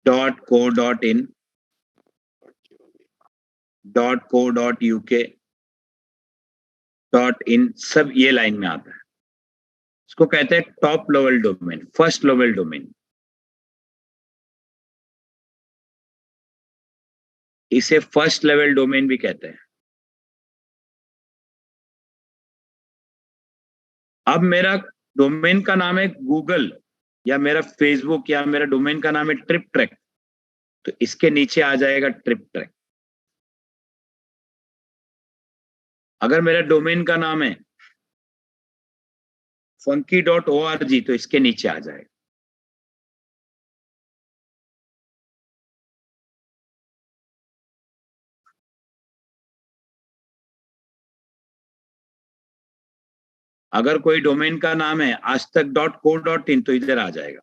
.co.in, .co.uk, .in, सब ये लाइन में आता है। इसको कहते हैं top level domain, first level domain. इसे फर्स्ट लेवल डोमेन भी कहते हैं। अब मेरा डोमेन का नाम है गूगल, या मेरा फेसबुक, या मेरा डोमेन का नाम है ट्रिपट्रैक, तो इसके नीचे आ जाएगा ट्रिपट्रैक। अगर मेरा डोमेन का नाम है funky.org तो इसके नीचे आ जाएगा। अगर कोई डोमेन का नाम है aajtak.co.in तो इधर आ जाएगा।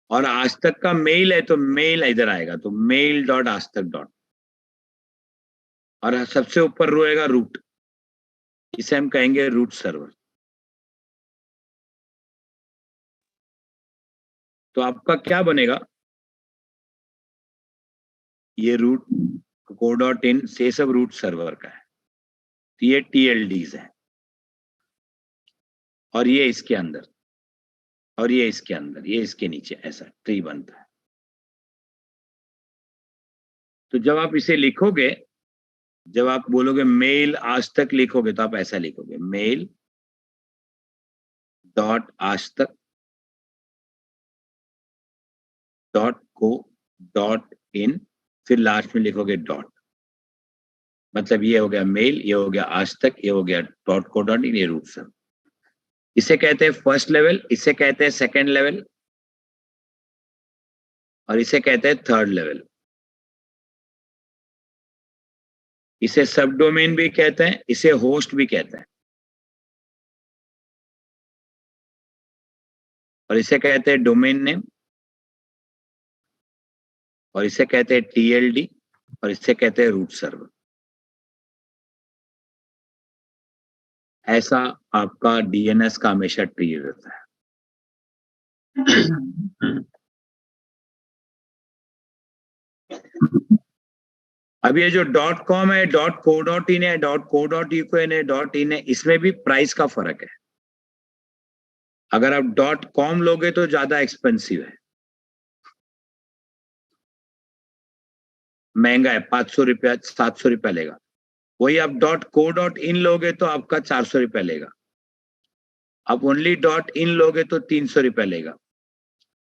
और आज तक का मेल है तो मेल इधर आएगा, तो mail.aajtak. और सबसे ऊपर रहेगा रूट, इसे हम कहेंगे रूट सर्वर। तो आपका क्या बनेगा, ये रूट co.in से सब रूट सर्वर का है, तो ये TLDs है, और ये इसके अंदर, और ये इसके अंदर, ये इसके नीचे, ऐसा ट्री बनता है। तो जब आप इसे लिखोगे, जब आप बोलोगे मेल आज तक लिखोगे तो आप ऐसा लिखोगे, मेल डॉट आज तक .co.in, फिर लास्ट में लिखोगे डॉट, मतलब ये हो गया मेल, ये हो गया आज तक, ये हो गया .co.in, ये रूट सर्वर। इसे कहते हैं फर्स्ट लेवल, इसे कहते हैं सेकंड लेवल, और इसे कहते हैं थर्ड लेवल। इसे सब डोमेन भी कहते हैं, इसे होस्ट भी कहते हैं, और इसे कहते हैं डोमेन नेम, और इसे कहते हैं TLD, और इसे कहते हैं रूट सर्वर। ऐसा आपका DNS का हमेशा ट्री रहता है। अब ये जो .com है, .co.in है, .co.uk है, .in है, इसमें भी प्राइस का फर्क है। अगर आप .com लोगे तो ज्यादा एक्सपेंसिव है, महंगा है, 500 रुपया 700 रुपया लेगा। वही आप .co.in लोगे तो आपका 400 रुपया लेगा। आप ओनली .in लोगे तो 300 रुपया लेगा।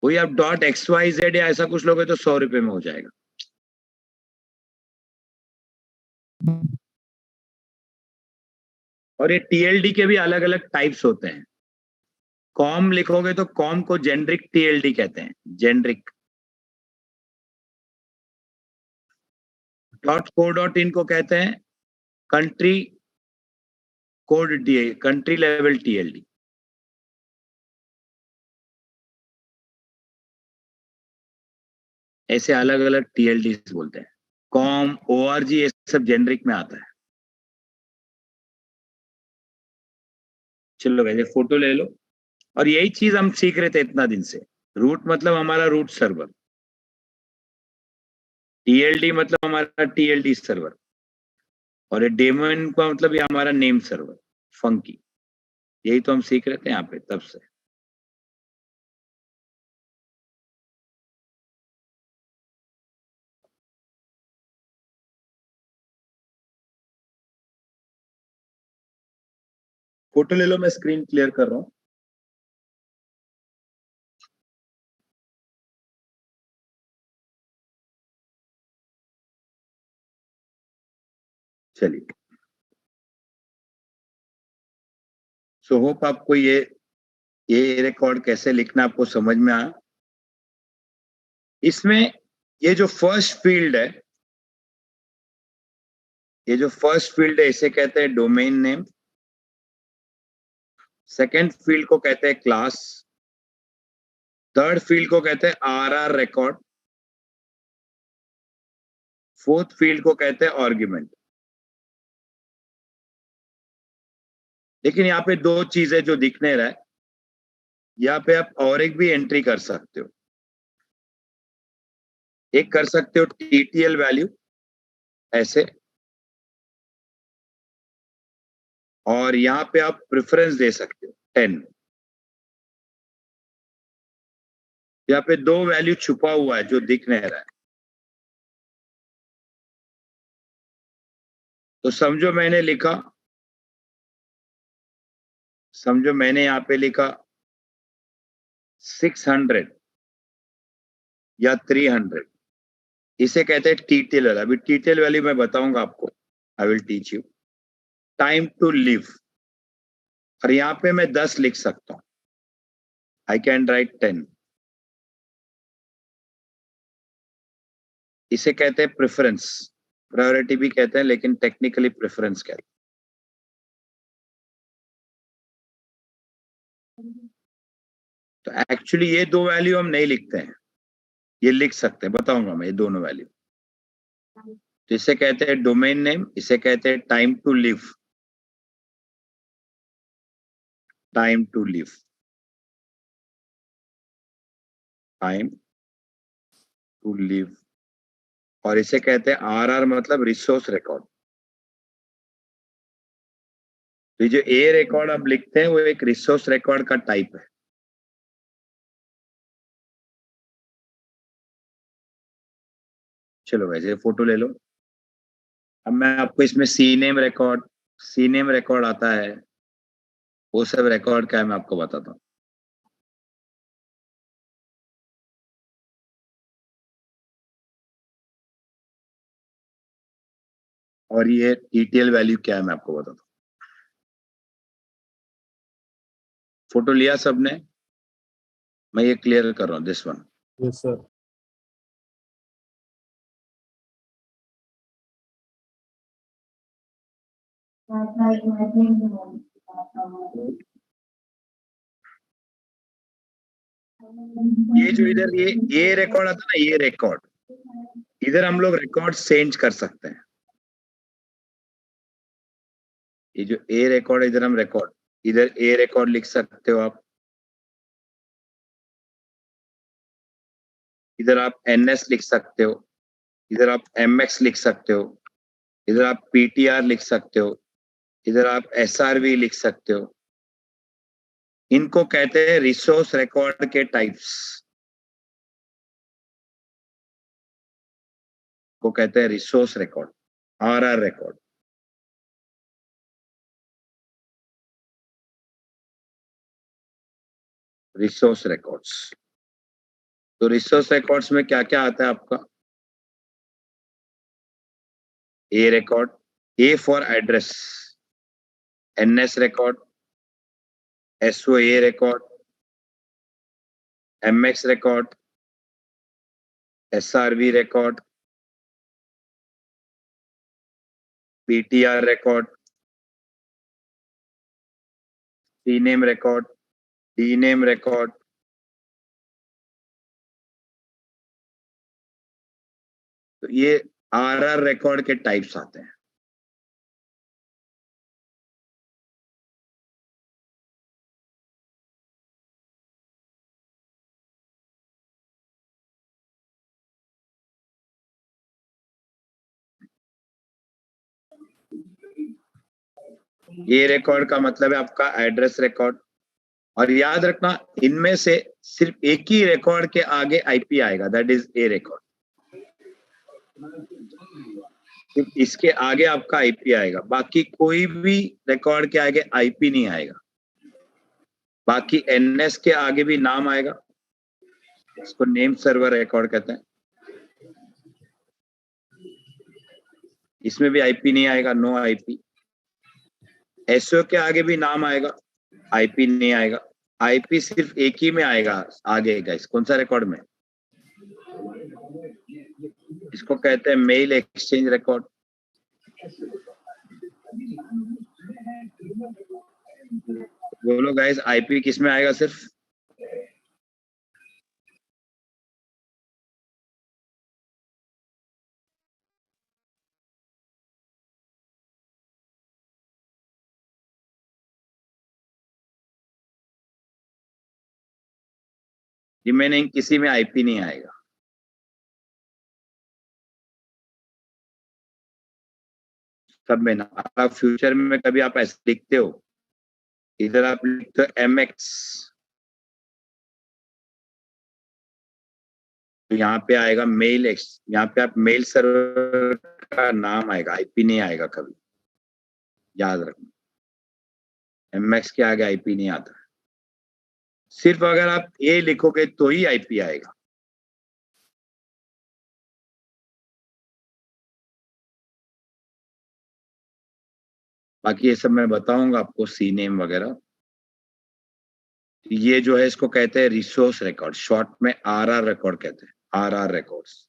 वही आप .xyz या ऐसा कुछ लोगे तो 100 रुपये में हो जाएगा। और ये TLD के भी अलग अलग टाइप्स होते हैं। कॉम लिखोगे तो कॉम को जेनरिक TLD कहते हैं, जेनरिक। .co.in को कहते हैं country code country level TLD। ऐसे अलग अलग TLD बोलते हैं। कॉम, ORG, ये सब जेनरिक में आता है। चलो वैसे फोटो ले लो। और यही चीज हम सीख रहे थे इतना दिन से। रूट मतलब हमारा रूट सर्वर, TLD मतलब हमारा TLD सर्वर, और ये डेमन का मतलब ये हमारा नेम सर्वर फंकी। यही तो हम सीख रहे थे यहाँ पे तब से। फोटो ले लो, मैं स्क्रीन क्लियर कर रहा हूँ। चलिए, सो होप आपको ये रिकॉर्ड कैसे लिखना आपको समझ में आया। इसमें ये जो फर्स्ट फील्ड है, ये जो फर्स्ट फील्ड है इसे कहते हैं डोमेन नेम। सेकंड फील्ड को कहते हैं क्लास। थर्ड फील्ड को कहते हैं RR रिकॉर्ड। फोर्थ फील्ड को कहते हैं आर्ग्यूमेंट। लेकिन यहाँ पे दो चीजें जो दिख नहीं रहा है, यहाँ पे आप और एक भी एंट्री कर सकते हो। एक कर सकते हो TTL वैल्यू ऐसे, और यहाँ पे आप प्रेफरेंस दे सकते हो 10। यहाँ पे दो वैल्यू छुपा हुआ है जो दिख नहीं रहा है। तो समझो मैंने लिखा, समझो मैंने यहाँ पे लिखा 600 या 300, इसे कहते हैं टीटीएल वैल्यू। अभी टीटीएल वैल्यू मैं बताऊंगा आपको, I will teach you. Time to live, और यहाँ पे मैं 10 लिख सकता हूँ, आई कैन राइट 10। इसे कहते हैं प्रेफरेंस, प्रायोरिटी भी कहते हैं, लेकिन टेक्निकली प्रेफरेंस कहते हैं। तो एक्चुअली ये दो वैल्यू हम नहीं लिखते हैं, ये लिख सकते हैं, बताऊंगा मैं ये दोनों वैल्यू। तो इसे कहते हैं डोमेन नेम, इसे कहते हैं time to live, time to live, time to live. और इसे कहते हैं आरआर, मतलब रिसोर्स रिकॉर्ड। तो ये जो ए रिकॉर्ड आप लिखते हैं वो एक रिसोर्स रिकॉर्ड का टाइप है। चलो वैसे फोटो ले लो। अब मैं आपको इसमें सी नेम रिकॉर्ड आता है, वो सब रिकॉर्ड क्या है मैं आपको बताता हूँ। और ये टीटीएल वैल्यू क्या है मैं आपको बताता हूँ। फोटो लिया सबने? मैं ये क्लियर कर रहा हूँ, दिस वन। Yes sir. ये जो इधर ये रिकॉर्ड आता है ना, ये रिकॉर्ड, इधर हम लोग रिकॉर्ड चेंज कर सकते हैं। ये जो ए रिकॉर्ड है, इधर हम रिकॉर्ड, इधर ए रिकॉर्ड लिख सकते हो आप, इधर आप एनएस लिख सकते हो, इधर आप एमएक्स लिख सकते हो, इधर आप पीटीआर लिख सकते हो, इधर आप एसआरवी लिख सकते हो। इनको कहते हैं रिसोर्स रिकॉर्ड के टाइप्स, को कहते हैं resource record, RR record. Resource records, तो रिसोर्स रिकॉर्ड्स में क्या क्या आता है आपका? A record, A for address, NS record, SOA record, MX record, SRV record, PTR record, C name record, D name record. तो ये आरआर रिकॉर्ड के टाइप्स आते हैं। ये रिकॉर्ड का मतलब है आपका एड्रेस रिकॉर्ड। और याद रखना, इनमें से सिर्फ एक ही रिकॉर्ड के आगे आईपी आएगा, दैट इज ए रिकॉर्ड। सिर्फ इसके आगे आपका आईपी आएगा, बाकी कोई भी रिकॉर्ड के आगे आईपी नहीं आएगा। बाकी एनएस के आगे भी नाम आएगा, इसको नेम सर्वर रिकॉर्ड कहते हैं। इसमें भी आईपी नहीं आएगा, नो आईपी। एसओ के आगे भी नाम आएगा, आईपी नहीं आएगा। आईपी सिर्फ एक ही में आएगा आगे, गाइस कौन सा रिकॉर्ड में? इसको कहते हैं मेल एक्सचेंज रिकॉर्ड। बोलो गाइस, आईपी किस में आएगा सिर्फ? रिमेनिंग किसी में आईपी नहीं आएगा। सब में ना। आप फ्यूचर में कभी आप ऐसे लिखते हो, इधर आप लिखते हो एमएक्स, तो यहाँ पे आएगा मेल एक्स, यहाँ पे आप मेल सर्वर का नाम आएगा, आईपी नहीं आएगा कभी, याद रखना। एमएक्स के आगे आईपी नहीं आता। सिर्फ अगर आप ए लिखोगे तो ही आईपी आएगा। बाकी ये सब मैं बताऊंगा आपको, सी नेम वगैरह। ये जो है इसको कहते हैं रिसोर्स रिकॉर्ड, शॉर्ट में आरआर रिकॉर्ड कहते हैं, आरआर रिकॉर्ड्स।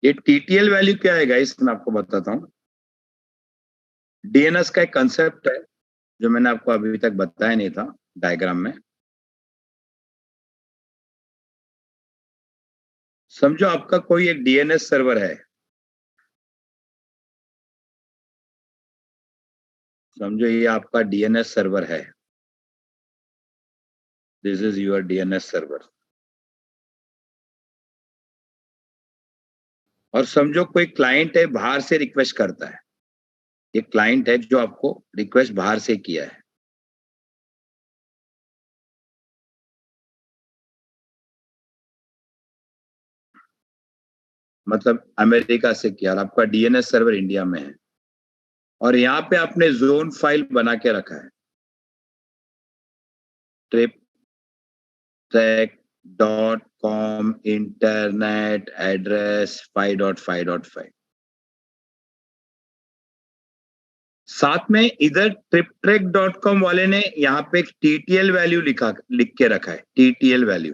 ये टीटीएल वैल्यू क्या है गाइस, मैं आपको बताता हूँ। डीएनएस का एक कंसेप्ट है जो मैंने आपको अभी तक बताया नहीं था डायग्राम में। समझो आपका कोई एक डीएनएस सर्वर है, समझो ये आपका डीएनएस सर्वर है, this is your DNS server. और समझो कोई क्लाइंट है बाहर से रिक्वेस्ट करता है, ये क्लाइंट है जो आपको रिक्वेस्ट बाहर से किया है। मतलब अमेरिका से किया और आपका डीएनएस सर्वर इंडिया में है, और यहाँ पे आपने जोन फाइल बना के रखा है, triptrek.com इंटरनेट एड्रेस 5.5.5। साथ में इधर triptrek.com वाले ने यहाँ पे एक टीटीएल वैल्यू लिख के रखा है, टीटीएल वैल्यू।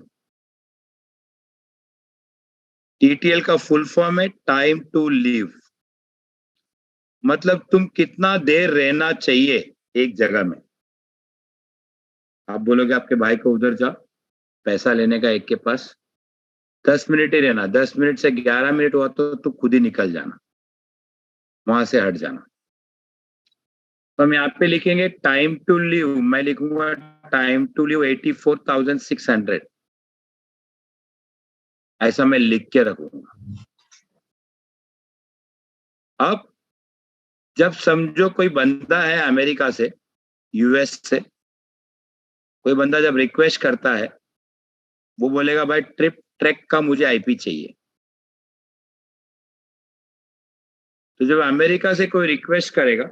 टीटीएल का फुल फॉर्म है टाइम टू लीव, मतलब तुम कितना देर रहना चाहिए एक जगह में। आप बोलोगे आपके भाई को उधर जा, पैसा लेने का एक के पास 10 मिनट ही रहना, 10 मिनट से 11 मिनट हुआ तो तू खुद ही निकल जाना, वहां से हट जाना। तो हम यहाँ पे लिखेंगे टाइम टू लीव, मैं लिखूंगा टाइम टू लीव 84,600, ऐसा मैं लिख के रखूंगा। अब जब समझो कोई बंदा है अमेरिका से, यूएस से, कोई बंदा जब रिक्वेस्ट करता है, वो बोलेगा भाई ट्रिप ट्रैक का मुझे आईपी चाहिए। तो जब अमेरिका से कोई रिक्वेस्ट करेगा,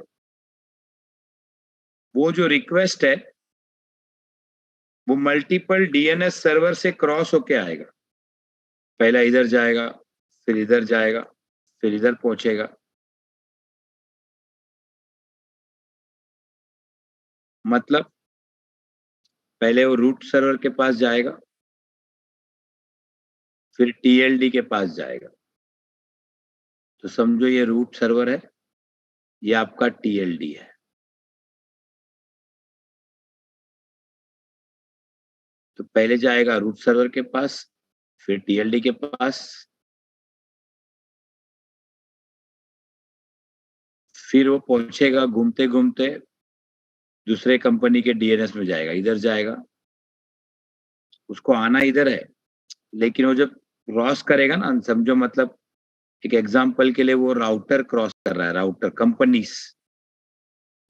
वो जो रिक्वेस्ट है वो मल्टीपल डीएनएस सर्वर से क्रॉस होके आएगा। पहला इधर जाएगा, फिर इधर जाएगा, फिर इधर पहुंचेगा। मतलब पहले वो रूट सर्वर के पास जाएगा, फिर टीएलडी के पास जाएगा। तो समझो ये रूट सर्वर है, ये आपका टीएलडी है। तो पहले जाएगा रूट सर्वर के पास, फिर टीएलडी के पास, फिर वो पहुंचेगा घूमते घूमते दूसरे कंपनी के डीएनएस में जाएगा, इधर जाएगा। उसको आना इधर है, लेकिन वो जब क्रॉस करेगा ना, समझो मतलब एक एग्जांपल के लिए वो राउटर क्रॉस कर रहा है, राउटर कंपनीज,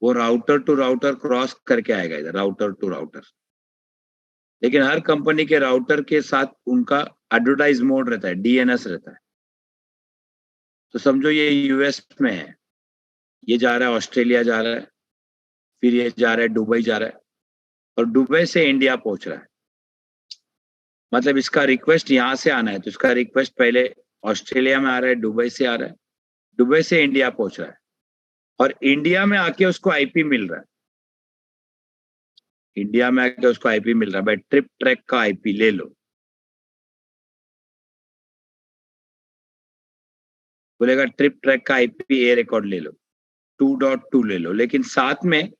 वो राउटर टू राउटर क्रॉस करके आएगा इधर, राउटर टू राउटर। लेकिन हर कंपनी के राउटर के साथ उनका एडवर्टाइज मोड रहता है, डीएनएस रहता है। तो समझो ये यूएस में है, ये जा रहा है ऑस्ट्रेलिया जा रहा है, फिर ये जा रहा है दुबई जा रहा है, और दुबई से इंडिया पहुंच रहा है। मतलब इसका रिक्वेस्ट यहाँ से आना है, तो इसका रिक्वेस्ट पहले ऑस्ट्रेलिया में आ रहा है, दुबई से आ रहा है, दुबई से इंडिया पहुंच रहा है, और इंडिया में आके उसको आईपी मिल रहा है। इंडिया में आके उसको आईपी मिल रहा है, भाई ट्रिप ट्रैक का आईपी ले लो। बोलेगा ट्रिप ट्रैक का आईपी ए रिकॉर्ड ले लो, 2.2 ले लो। लेकिन साथ में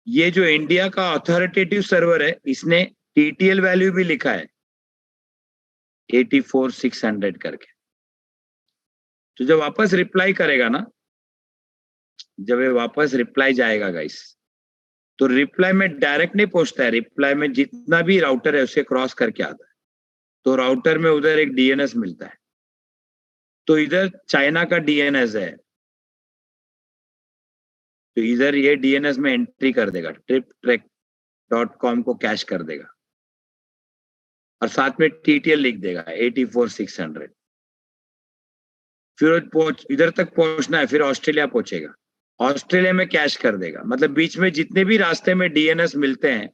ये जो इंडिया का अथॉरिटेटिव सर्वर है, इसने टीटीएल वैल्यू भी लिखा है 84,600 करके। तो जब वापस रिप्लाई करेगा ना, जब ये वापस रिप्लाई जाएगा गाइस, तो रिप्लाई में डायरेक्ट नहीं पहुंचता है, रिप्लाई में जितना भी राउटर है उसे क्रॉस करके आता है। तो राउटर में उधर एक डीएनएस मिलता है, तो इधर चाइना का डीएनएस है, तो इधर ये डीएनएस में एंट्री कर देगा, triptrek.com को कैश कर देगा, और साथ में टीटीएल लिख देगा 84,600। फिर इधर तक पहुंचना है, फिर ऑस्ट्रेलिया पहुंचेगा, ऑस्ट्रेलिया में कैश कर देगा। मतलब बीच में जितने भी रास्ते में डीएनएस मिलते हैं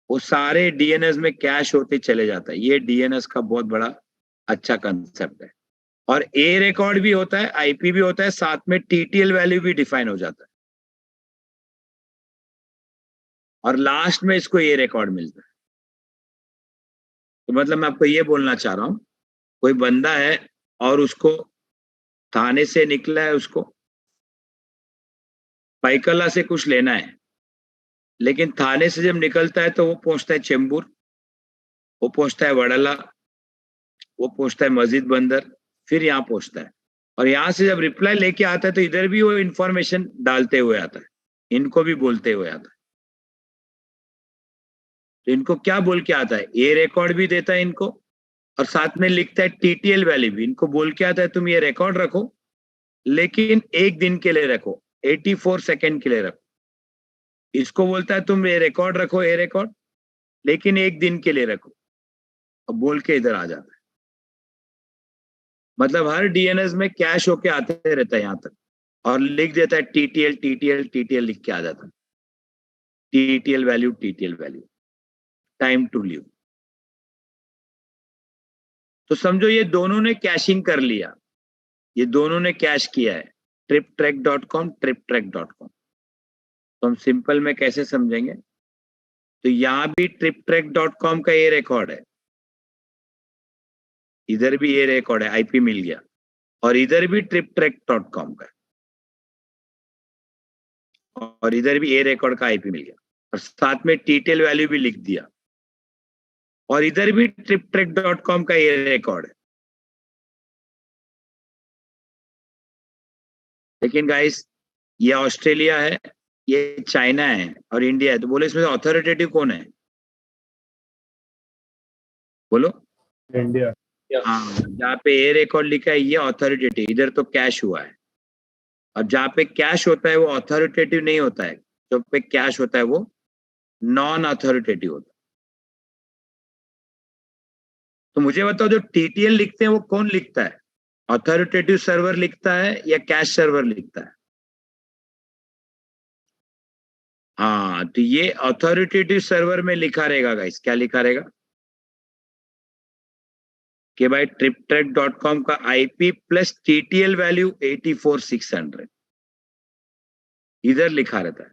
वो सारे डीएनएस में कैश होते चले जाता है। ये डीएनएस का बहुत बड़ा अच्छा कंसेप्ट है। और ए रिकॉर्ड भी होता है, आईपी भी होता है, साथ में टीटीएल वैल्यू भी डिफाइन हो जाता है, और लास्ट में इसको ए रिकॉर्ड मिलता है। तो मतलब मैं आपको ये बोलना चाह रहा हूं, कोई बंदा है और उसको थाने से निकला है, उसको पाइकला से कुछ लेना है, लेकिन थाने से जब निकलता है तो वो पहुंचता है चेंबूर, वो पहुंचता है वड़ला, वो पहुंचता है मस्जिद बंदर, फिर यहाँ पहुंचता है। और यहाँ से जब रिप्लाई लेके आता है तो इधर भी वो इंफॉर्मेशन डालते हुए आता है, इनको भी बोलते हुए आता है। तो इनको क्या बोल के आता है, ये रिकॉर्ड भी देता है इनको, और साथ में लिखता है टीटीएल वैल्यू भी। इनको बोल के आता है तुम ये रिकॉर्ड रखो, लेकिन 1 दिन के लिए रखो, 84 सेकेंड के लिए रखो। इसको बोलता है तुम ये रिकॉर्ड रखो, ये रिकॉर्ड, लेकिन 1 दिन के लिए रखो, और बोल के इधर आ जाता है। मतलब हर डीएनएस में कैश होके आते रहता है यहाँ तक, और लिख देता है टीटीएल टीटीएल टीटीएल, लिख के आ जाता है, TTL value, TTL value, time to leave. तो समझो ये दोनों ने कैशिंग कर लिया, ये दोनों ने कैश किया है, triptrack.com, triptrack.com। तो हम सिंपल में कैसे समझेंगे, तो यहां भी triptrack.com का ये रिकॉर्ड है, इधर भी ये रिकॉर्ड है, आईपी मिल गया, और इधर भी triptrack.com का, और इधर भी ये रिकॉर्ड का आईपी मिल गया, और साथ में टीटीएल वैल्यू भी लिख दिया, और इधर भी triptrack.com का ये रिकॉर्ड है। लेकिन गाइस ये ऑस्ट्रेलिया है, ये चाइना है, और इंडिया है, तो बोले इसमें अथॉरिटेटिव कौन है, बोलो। इंडिया। हाँ, जहाँ पे ए रिकॉर्ड लिखा है ये अथॉरिटेटिव, इधर तो कैश हुआ है। और जहाँ पे कैश होता है वो अथॉरिटेटिव नहीं होता है, जो पे कैश होता है वो नॉन अथॉरिटेटिव होता है। तो मुझे बताओ जो टीटीएल लिखते हैं वो कौन लिखता है, अथॉरिटेटिव सर्वर लिखता है या कैश सर्वर लिखता है? हाँ, तो ये अथॉरिटेटिव सर्वर में लिखा रहेगा गाइस, क्या लिखा रहेगा कि भाई triptrack.com का आईपी प्लस टीटीएल वैल्यू 84,600 इधर लिखा रहता है।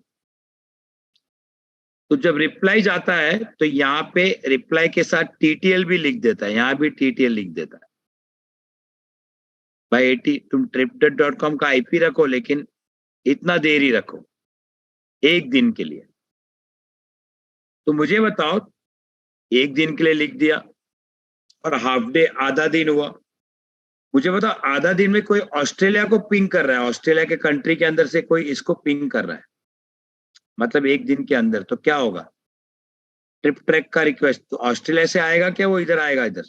तो जब रिप्लाई जाता है तो यहाँ पे रिप्लाई के साथ टीटीएल भी लिख देता है, यहाँ भी टीटीएल लिख देता है। भाई तुम triptrack.com का आईपी रखो, लेकिन इतना देर ही रखो, 1 दिन के लिए। तो मुझे बताओ 1 दिन के लिए लिख दिया, और हाफ डे आधा दिन हुआ। मुझे बताओ आधा दिन में कोई ऑस्ट्रेलिया को पिंग कर रहा है, ऑस्ट्रेलिया के कंट्री के अंदर से कोई इसको पिंग कर रहा है, मतलब 1 दिन के अंदर, तो क्या होगा, ट्रिप ट्रैक का रिक्वेस्ट तो ऑस्ट्रेलिया से आएगा क्या, वो इधर आएगा इधर,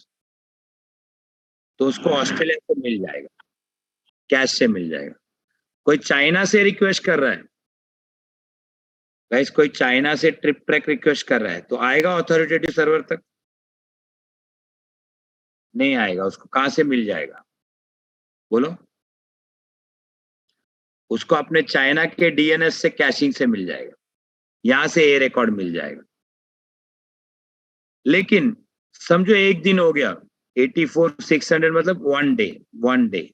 तो उसको ऑस्ट्रेलिया से मिल जाएगा, कैश से मिल जाएगा। कोई चाइना से रिक्वेस्ट कर रहा है गाइस, कोई चाइना से ट्रिप ट्रैक रिक्वेस्ट कर रहा है, तो आएगा अथॉरिटेटिव सर्वर तक? नहीं आएगा। उसको कहां से मिल जाएगा, बोलो? उसको अपने चाइना के डीएनएस से कैशिंग से मिल जाएगा, यहां से ए रिकॉर्ड मिल जाएगा। लेकिन समझो 1 दिन हो गया, 84,600 मतलब 1 डे।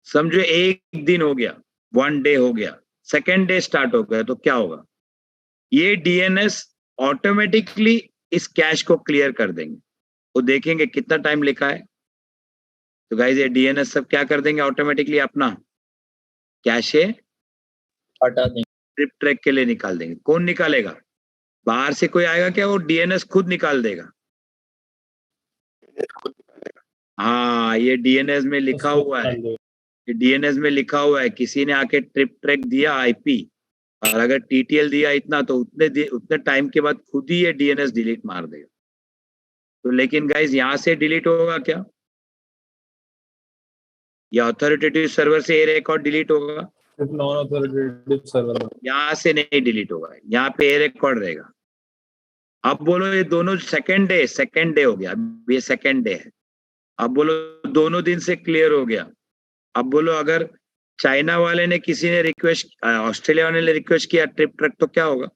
समझो 1 दिन हो गया, 1 डे हो गया, सेकेंड डे स्टार्ट हो गया, तो क्या होगा, ये डीएनएस ऑटोमेटिकली इस कैश को क्लियर कर देंगे। वो देखेंगे कितना टाइम लिखा है, तो गाइस ये डीएनएस सब क्या कर देंगे, ऑटोमेटिकली अपना कैशे हटा देंगे, ट्रिप ट्रैक के लिए निकाल देंगे। कौन निकालेगा, बाहर से कोई आएगा क्या, वो डीएनएस खुद निकाल देगा? हाँ, ये डीएनएस में लिखा हुआ है, डीएनएस में लिखा हुआ है, किसी ने आके ट्रिप ट्रैक दिया आईपी, और अगर टीटीएल दिया इतना, तो उतने टाइम के बाद खुद ही ये डीएनएस डिलीट मार देगा। तो लेकिन गाइस यहाँ से डिलीट होगा क्या, या अथॉरिटेटिव सर्वर से ये रिकॉर्ड डिलीट होगा? नॉन अथॉरिटेटिव सर्वर, यहाँ से नहीं डिलीट होगा, यहाँ पे ए रिकॉर्ड रहेगा। अब बोलो ये दोनों सेकेंड डे हो गया, ये सेकेंड डे है। अब बोलो दोनों दिन से क्लियर हो गया, अब बोलो अगर चाइना वाले ने किसी ने रिक्वेस्ट ऑस्ट्रेलिया वाले ने रिक्वेस्ट किया ट्रिप ट्रैक तो क्या होगा?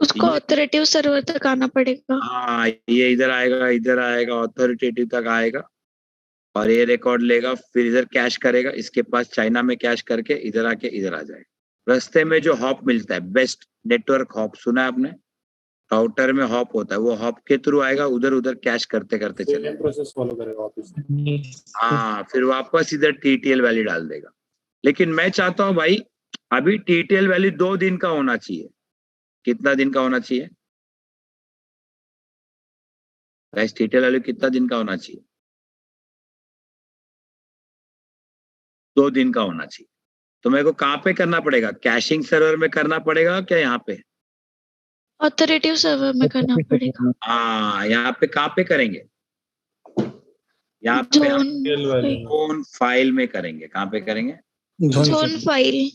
उसको ऑथोरेटिव सर्वर तक आना पड़ेगा। हाँ, ये इधर आएगा ऑथोरिटेटिव तक आएगा और ये रिकॉर्ड लेगा, फिर इधर कैश करेगा, इसके पास चाइना में कैश करके इधर आके इधर आ जाएगा। रास्ते में जो हॉप मिलता है, बेस्ट नेटवर्क हॉप सुना है आपने? राउटर में हॉप होता है, वो हॉप के थ्रू आएगा, उधर उधर कैश करते करते चलेगा, प्रोसेस फॉलो करेगा वापस। हाँ, फिर वापस इधर टीटीएल वैल्यू डाल देगा। लेकिन मैं चाहता हूं भाई अभी टीटीएल वैल्यू 2 दिन का होना चाहिए। कितना दिन का होना चाहिए गाइस? टीटीएल वैल्यू कितना दिन का होना चाहिए? 2 दिन का होना चाहिए। तो मेरे को कहाँ पे करना पड़ेगा? कैशिंग सर्वर में करना पड़ेगा क्या यहाँ पे? ऑथोरेटिव सर्वर में करना पड़ेगा। हाँ, यहाँ पे कहाँ पे करेंगे? यहाँ पे हम जोन फाइल में करेंगे। कहाँ पे करेंगे? Zone file.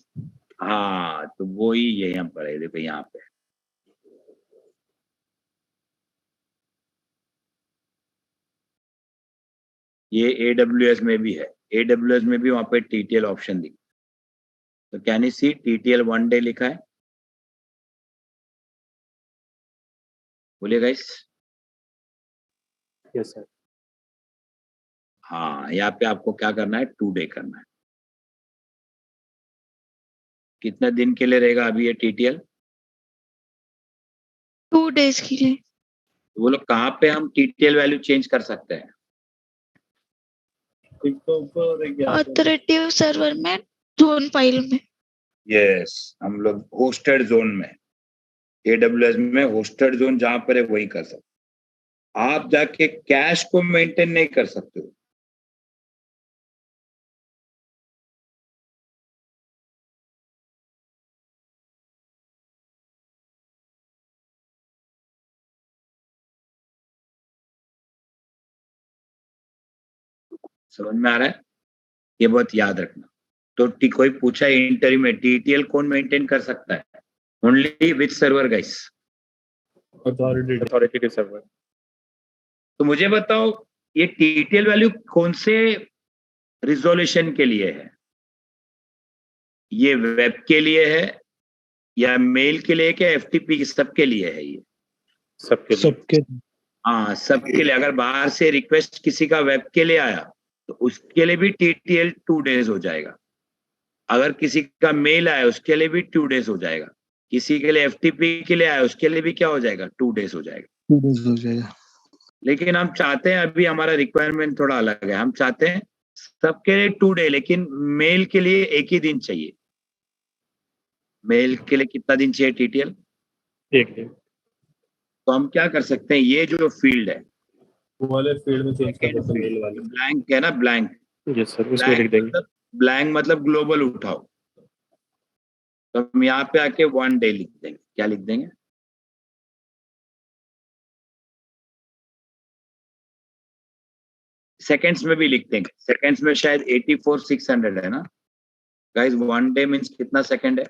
हाँ, तो वो ही ये यहाँ पर है, देखो यहाँ पे। ये AWS में भी है, AWS में भी वहाँ पे TTL ऑप्शन दिखा। तो can you see TTL 1 day लिखा है? बोलिए गाइस। Yes sir. हाँ, यहाँ पे आपको क्या करना है? 2 डे करना है। कितना दिन के लिए रहेगा अभी ये TTL? 2 डेज के लिए। तो बोलो कहाँ पे हम TTL वैल्यू चेंज कर सकते हैं? ऑथोरेटिव सर्वर में, जोन फाइल में। यस, हम लोग होस्टेड जोन में, AWS में होस्टेड जोन जहां पर है वही कर सकते। आप जाके कैश को मेंटेन नहीं कर सकते हो। समझ में आ रहा है? ये बहुत याद रखना। तो कोई पूछा इंटरव्यू में TTL कौन मेंटेन कर सकता है? Only which server guys? Authoritative server. तो मुझे बताओ ये TTL वैल्यू कौन से रिजोल्यूशन के लिए है? ये वेब के लिए है या मेल के लिए, क्या FTP सबके लिए है? ये सबके हाँ, सबके लिए। अगर बाहर से रिक्वेस्ट किसी का वेब के लिए आया तो उसके लिए भी TTL 2 डेज हो जाएगा। अगर किसी का मेल आया उसके लिए भी 2 डेज हो जाएगा। किसी के लिए FTP के लिए आया उसके लिए भी क्या हो जाएगा? 2 डेज हो जाएगा। 2 डेज हो जाएगा। लेकिन हम चाहते हैं, अभी हमारा रिक्वायरमेंट थोड़ा अलग है, हम चाहते हैं सबके लिए 2 डे, लेकिन मेल के लिए 1 ही दिन चाहिए। मेल के लिए कितना दिन चाहिए TTL? 1 दिन। तो हम क्या कर सकते हैं, ये जो फील्ड है वो वाले फील्ड में चेंज कर सकते हैं, मेल वाले। ब्लैंक है ना, ब्लैंक। यस सर, उसमें लिख देंगे। ब्लैंक मतलब ग्लोबल उठाओ। तो हम यहाँ पे आके 1 डे लिख देंगे। क्या लिख देंगे? सेकेंड्स में भी लिख देंगे। सेकेंड्स में शायद 84,600 है ना गाइस? 1 डे मीन्स कितना सेकेंड है?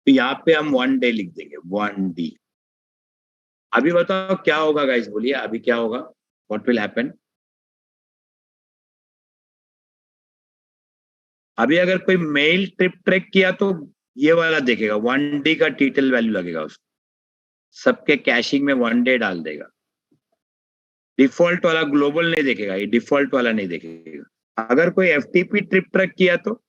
तो यहाँ पे हम 1 डे लिख देंगे, 1D। अभी बताओ क्या होगा गाइस? बोलिए अभी क्या होगा? What will happen? अभी अगर कोई मेल ट्रिप ट्रैक किया तो ये वाला देखेगा, 1D का TTL वैल्यू लगेगा उसको। सबके कैशिंग में 1 डे डाल देगा। डिफॉल्ट वाला ग्लोबल नहीं देखेगा, ये डिफॉल्ट वाला नहीं देखेगा। अगर कोई FTP ट्रिप ट्रैक किया तो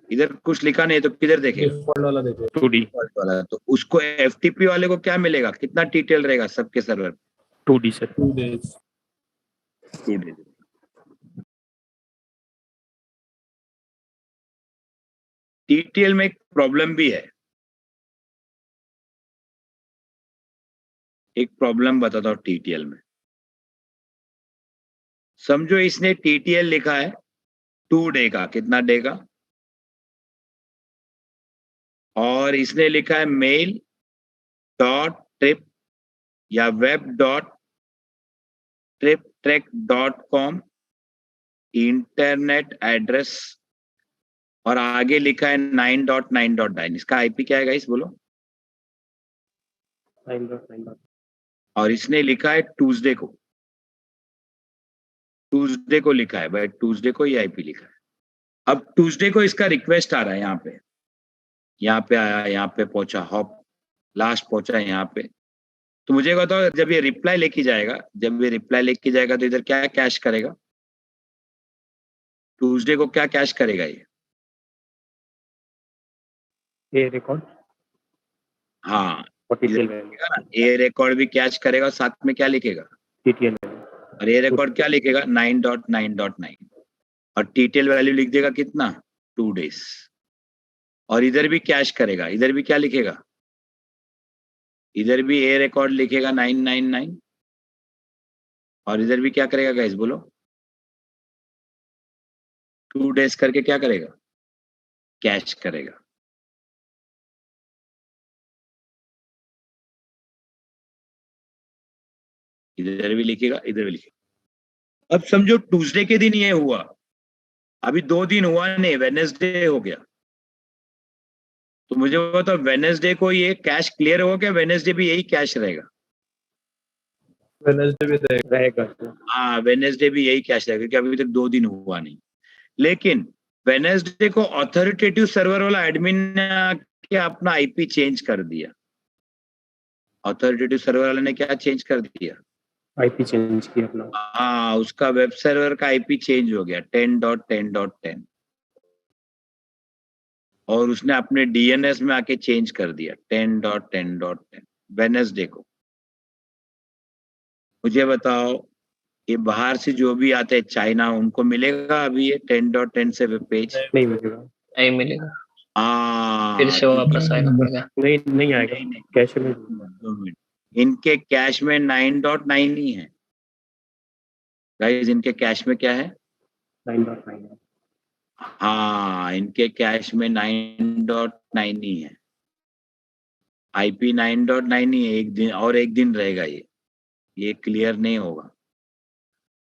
इधर कुछ लिखा नहीं तो किधर देखेगा? डिफॉल्ट वाला देखेगा, 2D डिफॉल्ट वाला। तो उसको FTP वाले को क्या मिलेगा? कितना TTL रहेगा सबके server? 2D sir. 2 days. 2 days. TTL में एक प्रॉब्लम भी है। एक प्रॉब्लम बताता हूँ TTL में। समझो इसने TTL लिखा है 2 डे का, कितना डे का? और इसने लिखा है मेल डॉट ट्रिप या web dot trip track .com internet address और आगे लिखा है 9.9.9, इसका आईपी क्या है गाइस बोलो? 9.9. और इसने लिखा है ट्यूसडे को लिखा है भाई, ट्यूसडे को ही आईपी लिखा है। अब ट्यूसडे को इसका रिक्वेस्ट आ रहा है, यहाँ पे आया, यहाँ पे पहुंचा, हॉप लास्ट पहुंचा यहाँ पे। तो मुझे बताओ, जब ये रिप्लाई लेके जाएगा तो इधर क्या कैश करेगा? ट्यूसडे को क्या कैश करेगा ये? ये रिकॉर्ड हाँ, और टीटीएल वैल्यू. ए रिकॉर्ड भी कैच करेगा, साथ में क्या लिखेगा? TTL value. और ए रिकॉर्ड क्या लिखेगा? 9.9.9, और टीटीएल वैल्यू लिख देगा कितना? 2 days। और इधर भी कैश करेगा, इधर भी क्या लिखेगा? इधर भी ए रिकॉर्ड लिखेगा 999, और इधर भी क्या करेगा गाइस बोलो? 2 days करके क्या करेगा? कैश करेगा। इधर भी लिखेगा, इधर भी लिखेगा। अब समझो ट्यूसडे के दिन ये हुआ, अभी 2 दिन हुआ नहीं, वेडनेसडे हो गया। तो मुझे बताओ, वेडनेसडे को ये कैश क्लियर होगा क्या? वेडनेसडे भी यही कैश रहेगा? वेडनेसडे भी रहेगा. हाँ, वेडनेसडे भी यही कैश रहेगा, क्योंकि अभी तक 2 दिन हुआ नहीं। लेकिन वेडनेसडे को ऑथोरिटेटिव सर्वर वाला एडमिन ने आके अपना आईपी चेंज कर दिया। ऑथोरिटेटिव सर्वर वाले ने क्या चेंज कर दिया? आईपी चेंज किया अपना. हाँ, उसका वेब सर्वर का आईपी चेंज हो गया 10.10.10, और उसने अपने डीएनएस में आके चेंज कर दिया 10.10.10 वेडनेसडे को। मुझे बताओ, ये बाहर से जो भी आते हैं चाइना, उनको मिलेगा अभी ये 10.10 से वेब पेज? नहीं मिलेगा. नहीं मिलेगा, हाँ, फिर से वापस आएगा पड़ेगा। नहीं आएगा. कैश में 2 मिनट, इनके कैश में 9.9 ही है गाइस। इनके कैश में क्या है? 9.9. हाँ, इनके कैश में 9.9 ही है, आईपी 9.9 ही है। एक दिन रहेगा ये क्लियर नहीं होगा,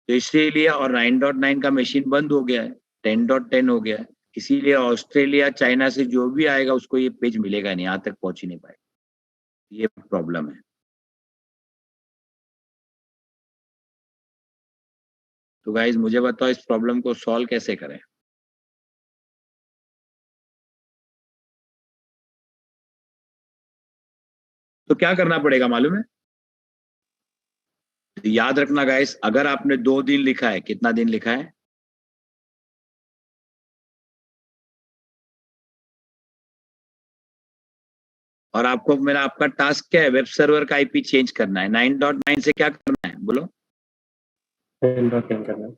तो इसीलिए। और 9.9 का मशीन बंद हो गया है, 10.10 हो गया है, इसीलिए ऑस्ट्रेलिया चाइना से जो भी आएगा उसको ये पेज मिलेगा नहीं, यहाँ तक पहुंच ही नहीं पाएगा। ये प्रॉब्लम है। तो गाइज मुझे बताओ, इस प्रॉब्लम को सॉल्व कैसे करें? तो क्या करना पड़ेगा मालूम है? याद रखना गाइस, अगर आपने 2 दिन लिखा है, कितना दिन लिखा है? और आपका टास्क क्या है? वेब सर्वर का आईपी चेंज करना है। 9.9 से क्या करना है बोलो? 10.10 करना है.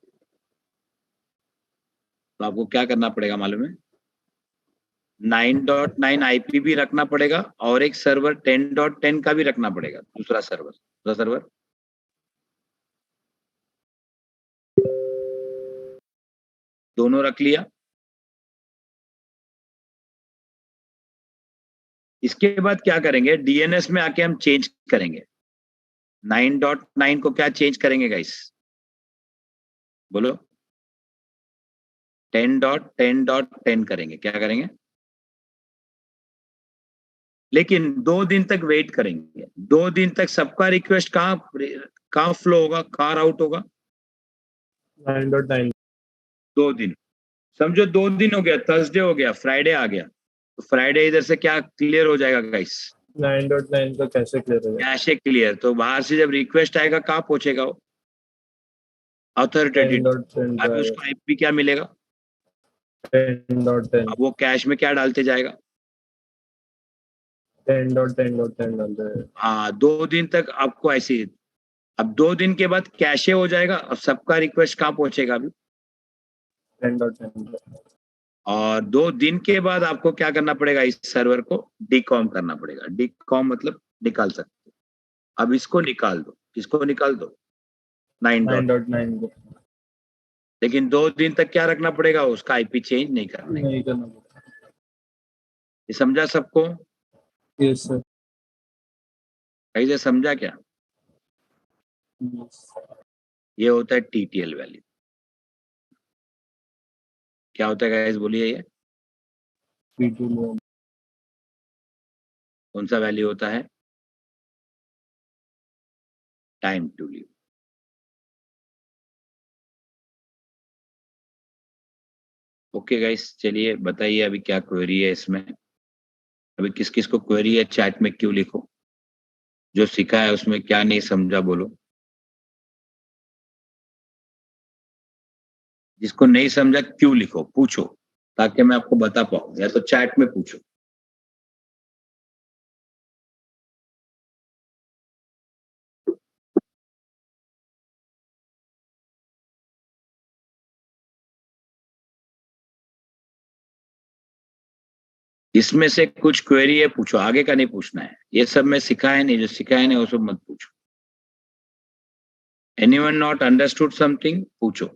तो आपको क्या करना पड़ेगा मालूम है? 9.9 आईपी भी रखना पड़ेगा, और एक सर्वर 10.10 का भी रखना पड़ेगा, दूसरा सर्वर। दोनों रख लिया। इसके बाद क्या करेंगे? डीएनएस में आके हम चेंज करेंगे 9.9 को। क्या चेंज करेंगे गाइस बोलो? 10.10.10 करेंगे। क्या करेंगे? लेकिन 2 दिन तक वेट करेंगे। 2 दिन तक सबका रिक्वेस्ट कहाँ फ्लो होगा, कहाँ राउट होगा? 9.9. 2 दिन समझो, 2 दिन हो गया, थर्सडे हो गया, फ्राइडे आ गया, तो फ्राइडे इधर से क्या क्लियर हो जाएगा गाइस? 9.9 का कैसे क्लियर हो जाएगा? Cache clear. तो बाहर से जब रिक्वेस्ट आएगा कहाँ पहुंचेगा वो? ऑथोरिटेटिव। अभी उसको आईपी क्या मिलेगा? 10.10. अब वो कैश में क्या डालते जाएगा? 10.10.10 डाल दे. हाँ, 2 दिन तक आपको ऐसे ही। अब 2 दिन के बाद कैशे हो जाएगा, और सबका रिक्वेस्ट कहाँ पहुंचेगा अभी? 10.10. और 2 दिन के बाद आपको क्या करना पड़ेगा? इस सर्वर को डिकॉम करना पड़ेगा। डिकॉम मतलब निकाल सकते हो। अब इसको निकाल दो। किसको निकाल दो? 9.9। लेकिन 2 दिन तक क्या रखना पड़ेगा? उसका आईपी चेंज नहीं करना है। ये समझा सबको? Yes sir. कैसे समझा क्या? ये होता है टीटीएल वैल्यू। क्या होता है गाइस बोलिए? ये P2 में कौन सा वैल्यू होता है? Time to leave. Okay guys, चलिए बताइए अभी क्या क्वेरी है इसमें। अभी किस किस को क्वेरी है चैट में क्यों लिखो। जो सीखा है उसमें क्या नहीं समझा बोलो। जिसको नहीं समझा क्यों लिखो, पूछो, ताकि मैं आपको बता पाऊँ, या तो चैट में पूछो। इसमें से कुछ क्वेरी है, पूछो, आगे का नहीं पूछना है। ये सब मैं सिखाया नहीं, जो सिखाया नहीं वो सब मत पूछो। एनीवन नॉट अंडरस्टूड समथिंग, पूछो।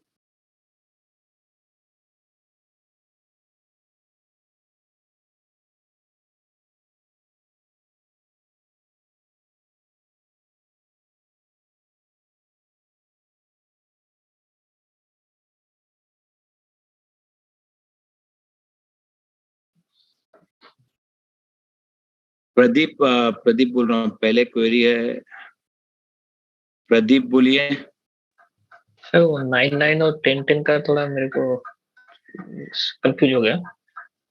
प्रदीप बोल रहा हूँ, पहले क्वेरी है। प्रदीप बोलिए। सर वो 9 और 10 का थोड़ा मेरे को कंफ्यूज हो गया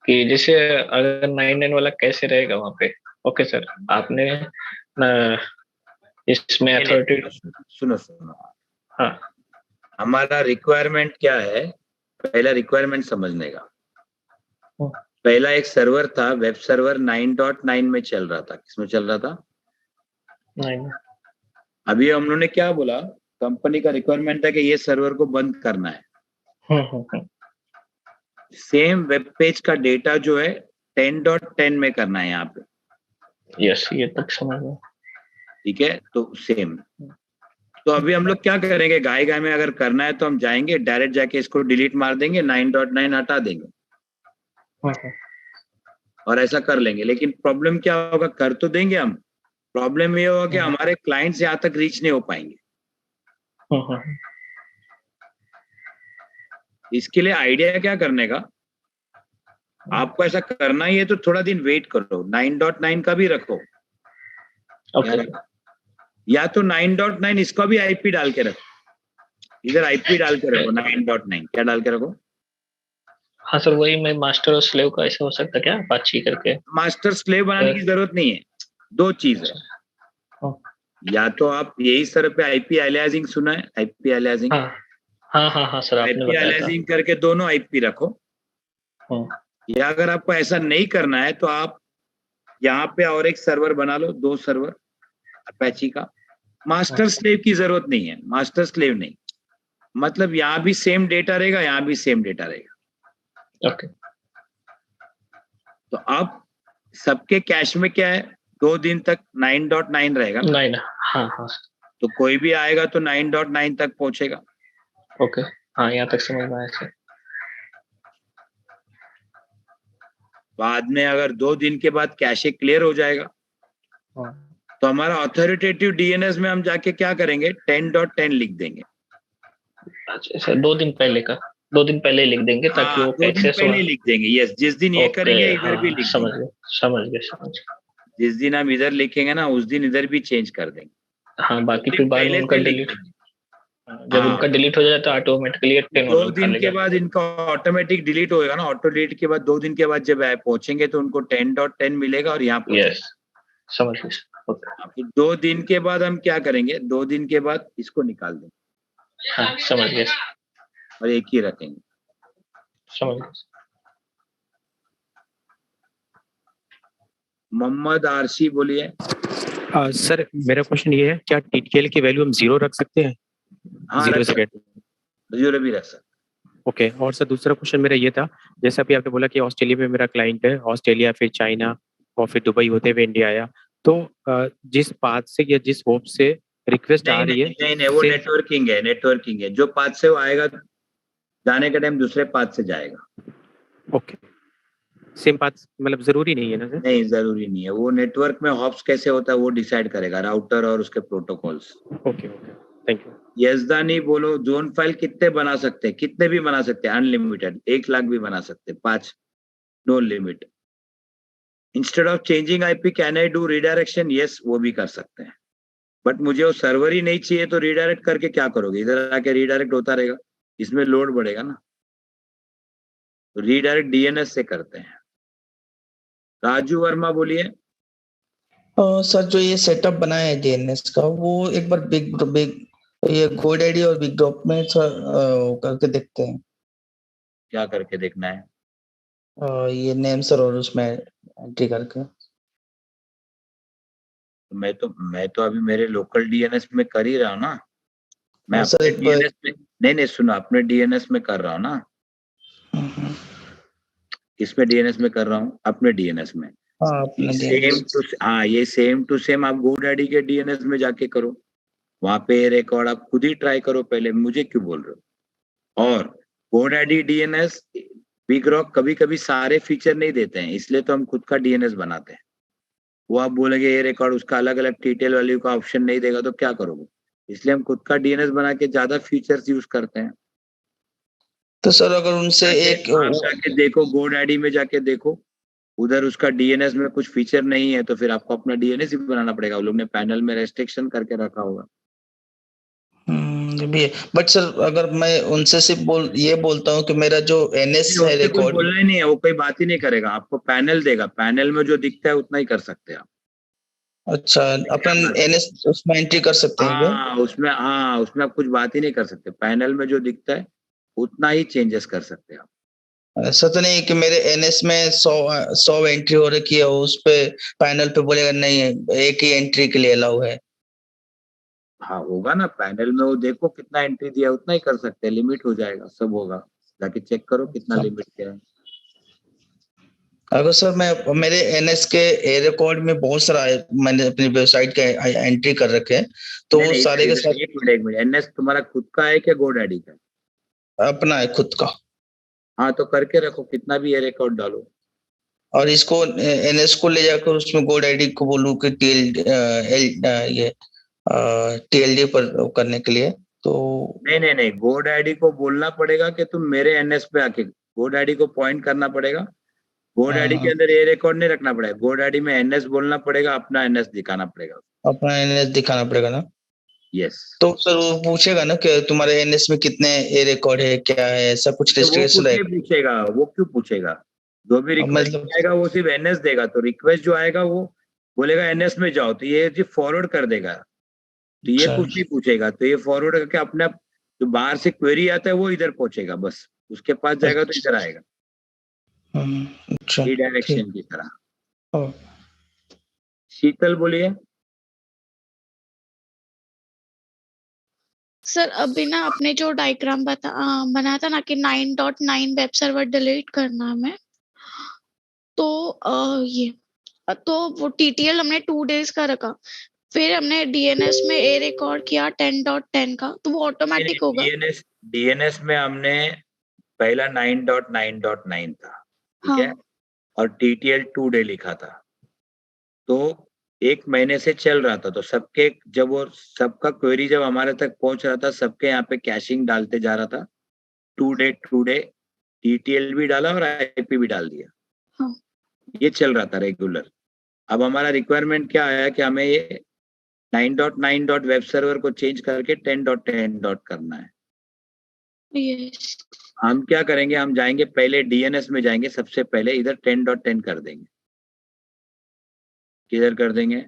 कि जैसे अगर 9 वाला कैसे रहेगा वहाँ पे। ओके सर, आपने इसमें अथॉरिटी। सुनो सुनो, हाँ हमारा रिक्वायरमेंट क्या है, पहला रिक्वायरमेंट समझने का। पहला एक सर्वर था, वेब सर्वर 9.9 में चल रहा था। किसमें चल रहा था? 9। अभी हम लोगों ने क्या बोला, कंपनी का रिक्वायरमेंट है कि ये सर्वर को बंद करना है। सेम वेब पेज का डेटा जो है 10.10 में करना है यहाँ पे। यस, ये तक समझ में। ठीक है, तो सेम। तो अभी हम लोग क्या करेंगे, गाय गाय में अगर करना है तो हम जाएंगे डायरेक्ट, जाके इसको डिलीट मार देंगे, 9.9 हटा देंगे और ऐसा कर लेंगे। लेकिन प्रॉब्लम क्या होगा, कर तो देंगे हम, प्रॉब्लम ये होगा कि हमारे क्लाइंट्स यहाँ तक रीच नहीं हो पाएंगे। इसके लिए आइडिया क्या करने का, आपको ऐसा करना ही है तो थोड़ा दिन वेट करो, 9.9 का भी रखो। ओके। या तो 9.9 इसका भी आईपी डाल के रखो, इधर आईपी डाल के रखो 9.9। क्या डाल के रखो? हाँ सर, वही मैं मास्टर और स्लेव का ऐसा हो सकता क्या, अपाची करके? मास्टर स्लेव बनाने की जरूरत नहीं है। दो चीज है, या तो आप यही सर पे आईपी एलियासिंग सुना है, आईपी एलियासिंग। हाँ सर, आपने आईपी बताया था। एलियासिंग करके दोनों आईपी रखो। या अगर आपको ऐसा नहीं करना है तो आप यहाँ पे और एक सर्वर बना लो, 2 सर्वर अपाची का। मास्टर स्लेव की जरूरत नहीं है, मास्टर स्लेव नहीं, मतलब यहाँ भी सेम डेटा रहेगा, यहाँ भी सेम डेटा रहेगा। ओके। तो अब सबके कैश में क्या है, 2 दिन तक 9.9 रहेगा ना? 9, हाँ। तो कोई भी आएगा तो 9.9 तक पहुंचेगा। ओके, हाँ, यहाँ तक समझ में आया सर। बाद में अगर 2 दिन के बाद कैशे क्लियर हो जाएगा तो हमारा ऑथोरिटेटिव डीएनएस में हम जाके क्या करेंगे, 10.10 लिख देंगे। अच्छा सर, 2 दिन पहले का, 2 दिन पहले लिख देंगे ताकि वो 2 दिन पहले लिख देंगे। यस, जिस दिन ये करेंगे इधर भी लिख समझ देंगे। गए, समझ गए। जिस दिन हम इधर लिखेंगे ना, उस दिन इधर भी चेंज कर देंगे। हाँ, बाकी फिर बाद में उनका डिलीट, जब उनका डिलीट हो जाए तो ऑटोमेटिकली 10 2 दिन के बाद इनका ऑटोमेटिक डिलीट होएगा ना, ऑटो डिलीट के बाद 2 दिन के बाद जब पहुंचेंगे तो उनको 10.10 मिलेगा और यहाँ यस, समझ गए। ओके, 2 दिन के बाद हम क्या करेंगे, 2 दिन के बाद इसको निकाल देंगे। हाँ, समझ गए और एक ही रखेंगे। समझ गए। मोहम्मद आरसी बोलिए। सर मेरा क्वेश्चन ये है, क्या टीटीएल की वैल्यू हम 0 रख सकते हैं? हाँ, 0 सेकेंड। 0 भी रख सकते। ओके, और सर दूसरा क्वेश्चन मेरा ये था, जैसा अभी आपने बोला कि ऑस्ट्रेलिया में मेरा क्लाइंट है, ऑस्ट्रेलिया फिर चाइना और फिर दुबई होते हुए इंडिया आया, तो जिस पाथ से या जिस होप से रिक्वेस्ट आ रही है, नहीं, वो नेटवर्किंग है। जो पाथ से वो आएगा, जाने का टाइम दूसरे पाथ से जाएगा। ओके, सेम पाथ मतलब जरूरी नहीं है ना सर? नहीं, जरूरी नहीं है। वो नेटवर्क में हॉप्स कैसे होता है वो डिसाइड करेगा राउटर और उसके protocols. Okay, thank you. Yazdani बोलो, जोन फाइल कितने बना सकते हैं? कितने भी बना सकते हैं, अनलिमिटेड, 1 लाख भी बना सकते हैं, 5, no limit. Instead of changing IP can I do redirection? Yes, वो भी कर सकते हैं, बट मुझे वो सर्वर ही नहीं चाहिए, तो रीडायरेक्ट करके क्या करोगे? इधर आके रीडायरेक्ट होता रहेगा, इसमें लोड बढ़ेगा ना। तो रीडायरेक्ट डीएनएस से करते हैं। राजू वर्मा बोलिए। सर जो ये सेटअप बनाया है डीएनएस का, वो एक बार बिग बिग ये GoDaddy और बिग ड्रॉप में करके देखते हैं। क्या करके देखना है? ये नेम सर और उसमें एंट्री करके। मैं तो अभी मेरे लोकल डीएनएस में कर ही रहा हूँ ना। मैं हाँ, सर, अपने एक बार- डीएनएस में नहीं सुनो, अपने डीएनएस में कर रहा हूँ ना। इसमें डीएनएस में कर रहा हूँ, अपने डीएनएस में। हाँ, अपने ये सेम टू सेम आप GoDaddy के डीएनएस में जाके करो, वहां पे रिकॉर्ड आप खुद ही ट्राई करो पहले, मुझे क्यों बोल रहे हो? और GoDaddy डीएनएस बिग रॉक कभी कभी सारे फीचर नहीं देते हैं, इसलिए तो हम खुद का डीएनएस बनाते हैं। वो आप बोलेंगे ये रिकॉर्ड उसका अलग अलग डिटेल वैल्यू का ऑप्शन नहीं देगा, तो क्या करोगे? इसलिए हम खुद का डीएनएस बना के ज्यादा फीचर्स यूज करते हैं। तो सर अगर उनसे एक आप जाके देखो, GoDaddy में जाके देखो, उधर उसका डीएनएस में कुछ फीचर नहीं है, तो फिर आपको अपना डीएनएस ही बनाना पड़ेगा। वो लोग ने पैनल में रेस्ट्रिक्शन करके रखा होगा। भी है, बट सर अगर मैं उनसे सिर्फ बोलता हूँ कि मेरा जो एनएस है उससे कुछ रिकॉर्ड, बोलना ही नहीं है, वो कोई बात ही नहीं करेगा, आपको पैनल देगा, पैनल में जो दिखता है उतना ही कर सकते हैं आप। अच्छा, अपन एनएस उसमें एंट्री कर सकते हैं क्या? हाँ, उसमें आप कुछ बात ही नहीं कर सकते, पैनल में जो दिखता है उतना ही चेंजेस कर सकते हैं आप। ऐसा तो नहीं कि मेरे एनएस में 100 एंट्री हो रखी है, उस पे पैनल पे बोलेगा नहीं एक ही एंट्री के लिए अलाउ है? हाँ होगा ना, पैनल में वो देखो कितना एंट्री दिया उतना ही कर सकते हैं, लिमिट हो जाएगा, सब होगा, जाके चेक करो कितना लिमिट क्या है। अगर सर मैं मेरे एनएस के ए रिकॉर्ड में बहुत सारा मैंने अपनी वेबसाइट के एंट्री कर रखे हैं, तो वो सारे के सारे एक मिनट, एनएस तुम्हारा खुद का है क्या GoDaddy का? अपना है खुद का। हाँ तो करके रखो, कितना भी ए रिकॉर्ड डालो। और इसको एनएस को ले जाकर उसमें GoDaddy को बोलूं कि टीएलडी पर करने के लिए, तो नहीं, GoDaddy को बोलना पड़ेगा कि तुम मेरे एनएस पे आके, GoDaddy को पॉइंट करना पड़ेगा। GoDaddy के अंदर ए रिकॉर्ड नहीं रखना पड़ेगा, GoDaddy में एनएस बोलना पड़ेगा, अपना एनएस दिखाना पड़ेगा, अपना एनएस दिखाना पड़ेगा ना। यस। तो सर वो पूछेगा ना कि तुम्हारे एनएस में कितने ए रिकॉर्ड है, क्या है, ऐसा कुछ रिस्ट्रिक्शन है? पूछेगा, वो क्यों पूछेगा? जो भी रिक्वेस्ट आएगा वो सिर्फ एनएस देगा, तो रिक्वेस्ट जो आएगा वो बोलेगा एनएस में जाओ, तो ये जी फॉरवर्ड कर देगा, तो ये कुछ नहीं पूछेगा, तो ये फॉरवर्ड करके अपने आप जो बाहर से क्वेरी आता है वो इधर पहुंचेगा, बस उसके पास जाएगा तो इधर आएगा, रीडायरेक्शन की तरह। शीतल बोलिए। सर अभी ना आपने जो डायग्राम बनाया था ना कि 9.9 वेब सर्वर डिलीट करना है हमें, तो तो वो TTL हमने 2 डेज का रखा, फिर हमने डीएनएस में ए रिकॉर्ड किया 10.10 का, तो वो ऑटोमेटिक होगा? डीएनएस में हमने पहला 9.9.9 था, ठीक है, और TTL 2 डे लिखा था, तो 1 महीने से चल रहा था, तो सबके जब वो सबका क्वेरी जब हमारे तक पहुंच रहा था, सबके यहाँ पे कैशिंग डालते जा रहा था, 2 डे TTL भी डाला और IP भी डाल दिया। ये चल रहा था रेगुलर। अब हमारा रिक्वायरमेंट क्या आया कि हमें ये 9.9 वेब सर्वर को चेंज करके 10.10 करना है। yes. हम क्या करेंगे, हम जाएंगे पहले डीएनएस में जाएंगे, सबसे पहले इधर 10.10 कर देंगे। किधर कर देंगे?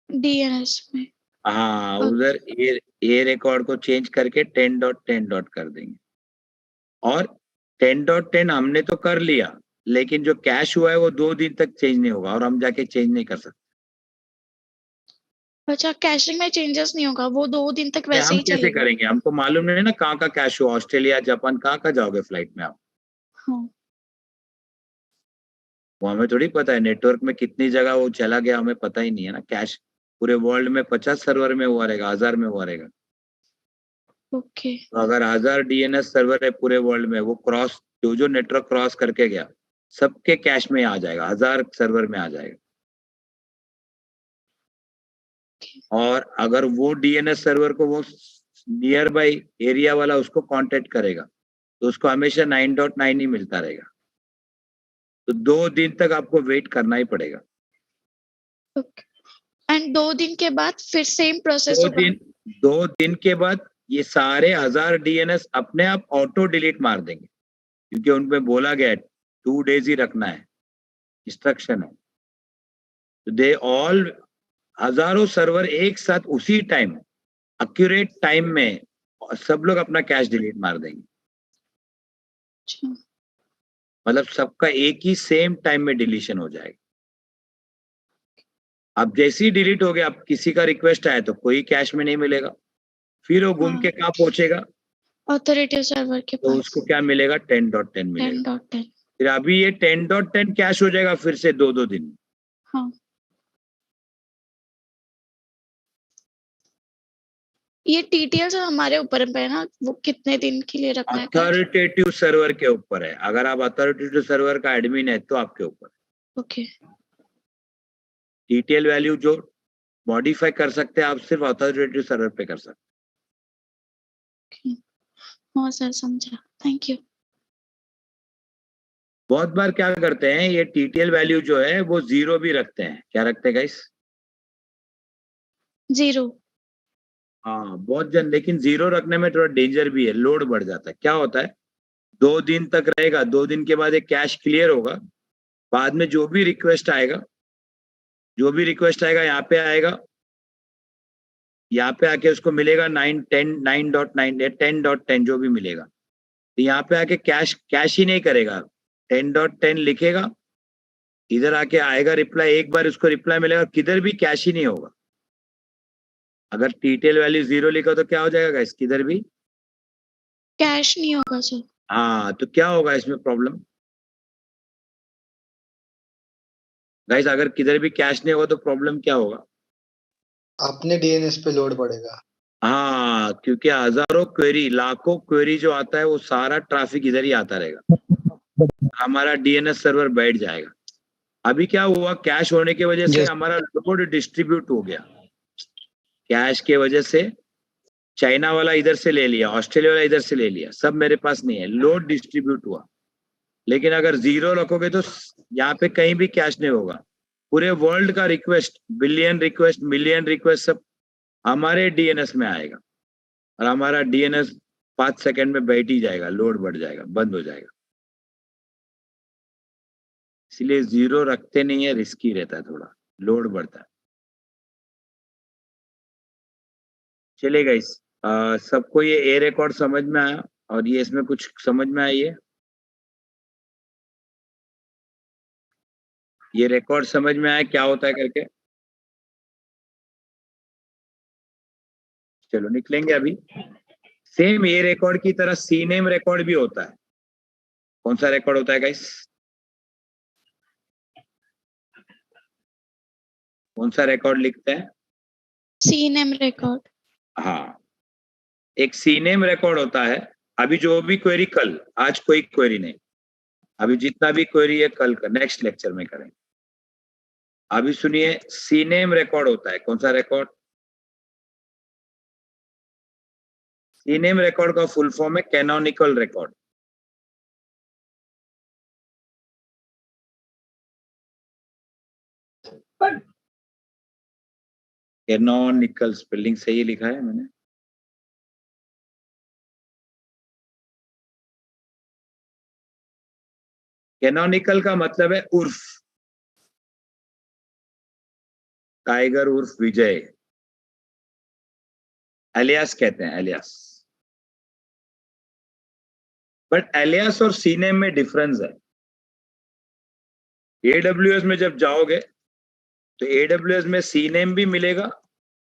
डीएनएस में। हाँ, उधर ए रिकॉर्ड को चेंज करके 10.10 कर देंगे, और 10.10 हमने तो कर लिया, लेकिन जो कैश हुआ है वो 2 दिन तक चेंज नहीं होगा, और हम जाके चेंज नहीं कर सकते। अच्छा, कैशिंग में चेंजेस नहीं होगा, वो 2 दिन तक वैसे ही चलेगा। कैसे करेंगे? हमको मालूम नहीं ना कहाँ का कैश हुआ, ऑस्ट्रेलिया जापान कहाँ जाओगे फ्लाइट में आप? वो हमें थोड़ी पता है, नेटवर्क में कितनी जगह वो चला गया हमें पता ही नहीं है ना। कैश पूरे वर्ल्ड में 50 सर्वर में हुआ रहेगा, 1000 में हुआ रहेगा। ओके। तो अगर 1000 डीएनएस सर्वर है पूरे वर्ल्ड में, वो क्रॉस जो नेटवर्क क्रॉस करके गया सबके कैश में आ जाएगा, 1000 सर्वर में आ जाएगा। और अगर वो डीएनएस सर्वर को वो नियर बाई एरिया वाला उसको कांटेक्ट करेगा, तो उसको हमेशा 9.9 ही मिलता रहेगा। तो 2 दिन तक आपको वेट करना ही पड़ेगा। ओके, एंड 2 दिन के बाद फिर सेम प्रोसेस 2 होगा? दिन 2 दिन के बाद ये सारे 1000 डीएनएस अपने आप ऑटो डिलीट मार देंगे, क्योंकि उनमें बोला गया है 2 डेज ही रखना है, इंस्ट्रक्शन है। तो दे ऑल हजारों सर्वर एक साथ उसी टाइम एक्यूरेट टाइम में सब लोग अपना कैश डिलीट मार देंगे। अच्छा, मतलब सबका एक ही सेम टाइम में डिलीशन हो जाएगा। अब जैसे ही डिलीट हो गया, अब किसी का रिक्वेस्ट आया तो कोई कैश में नहीं मिलेगा, फिर वो घूम हाँ, के कहाँ पहुंचेगा? ऑथोरिटी सर्वर के तो पास। उसको क्या मिलेगा? 10.10 मिलेगा। 10.10। फिर अभी ये 10.10 कैश हो जाएगा फिर से 2 दिन में। हाँ, ये टीटीएल हमारे ऊपर पे है ना, वो कितने दिन के लिए रखना है कैश? अथॉरिटेटिव सर्वर के ऊपर है। अगर आप अथॉरिटेटिव सर्वर का एडमिन है तो आपके ऊपर। ओके, डिटेल वैल्यू जो मॉडिफाई कर सकते हैं आप सिर्फ अथॉरिटेटिव सर्वर पे कर सकते हैं। हाँ सर, समझा, थैंक यू। बहुत बार क्या करते हैं, ये टीटीएल वैल्यू जो है वो 0 भी रखते हैं। क्या रखते हैं गाइस? 0। हाँ, बहुत जन, लेकिन 0 रखने में थोड़ा डेंजर भी है, लोड बढ़ जाता है। क्या होता है, 2 दिन तक रहेगा, 2 दिन के बाद एक कैश क्लियर होगा, बाद में जो भी रिक्वेस्ट आएगा यहाँ पे आएगा, यहाँ पे आके उसको मिलेगा 9.10 जो भी मिलेगा, तो यहाँ पे आके कैश ही नहीं करेगा, 10.10 लिखेगा, इधर आके आएगा रिप्लाई, एक बार उसको रिप्लाई मिलेगा, किधर भी कैश ही नहीं होगा। अगर टीटेल वैल्यू 0 लिखा तो क्या हो जाएगा गाइस? किधर भी कैश नहीं होगा सर। हाँ, तो क्या होगा इसमें प्रॉब्लम गाइस? अगर किधर भी कैश नहीं होगा तो प्रॉब्लम क्या होगा? अपने डीएनएस पे लोड पड़ेगा। हाँ, क्योंकि हजारों क्वेरी, लाखों क्वेरी जो आता है वो सारा ट्रैफिक इधर ही आता रहेगा, हमारा डीएनएस सर्वर बैठ जाएगा। अभी क्या हुआ, कैश होने की वजह से हमारा लोड डिस्ट्रीब्यूट हो गया। कैश के वजह से चाइना वाला इधर से ले लिया, ऑस्ट्रेलिया वाला इधर से ले लिया, सब मेरे पास नहीं है, लोड डिस्ट्रीब्यूट हुआ। लेकिन अगर 0 रखोगे तो यहाँ पे कहीं भी कैश नहीं होगा। पूरे वर्ल्ड का request, billion request, million request सब हमारे डीएनएस में आएगा, और हमारा डीएनएस 5 सेकंड में बैठ ही जाएगा, लोड बढ़ जाएगा, बंद हो जाएगा। इसलिए 0 रखते नहीं है, रिस्की रहता है, थोड़ा लोड बढ़ता है। चलेगा इस सबको ये ए रिकॉर्ड समझ में आया, और ये इसमें कुछ समझ में आई है? ये रिकॉर्ड समझ में आया क्या होता है करके? चलो निकलेंगे अभी। सेम ए रिकॉर्ड की तरह सी नेम रिकॉर्ड भी होता है। कौन सा रिकॉर्ड होता है गाइस? कौन सा रिकॉर्ड लिखते हैं? C name record. हाँ, एक सी नेम रिकॉर्ड होता है। अभी जो भी क्वेरी कल, आज कोई क्वेरी नहीं, अभी जितना भी क्वेरी है कल का नेक्स्ट लेक्चर में करेंगे। अभी सुनिए, सी नेम रिकॉर्ड होता है। कौन सा रिकॉर्ड? सी नेम रिकॉर्ड का फुल फॉर्म है कैनोनिकल रिकॉर्ड। कैनोनिकल स्पेलिंग सही लिखा है मैंने? कैनोनिकल का मतलब है उर्फ, टाइगर उर्फ विजय, एलियास कहते हैं, एलियास। बट एलियास और सी नेम में डिफरेंस है। एडब्ल्यूएस में जब जाओगे तो एडब्ल्यूएस में सी नेम भी मिलेगा,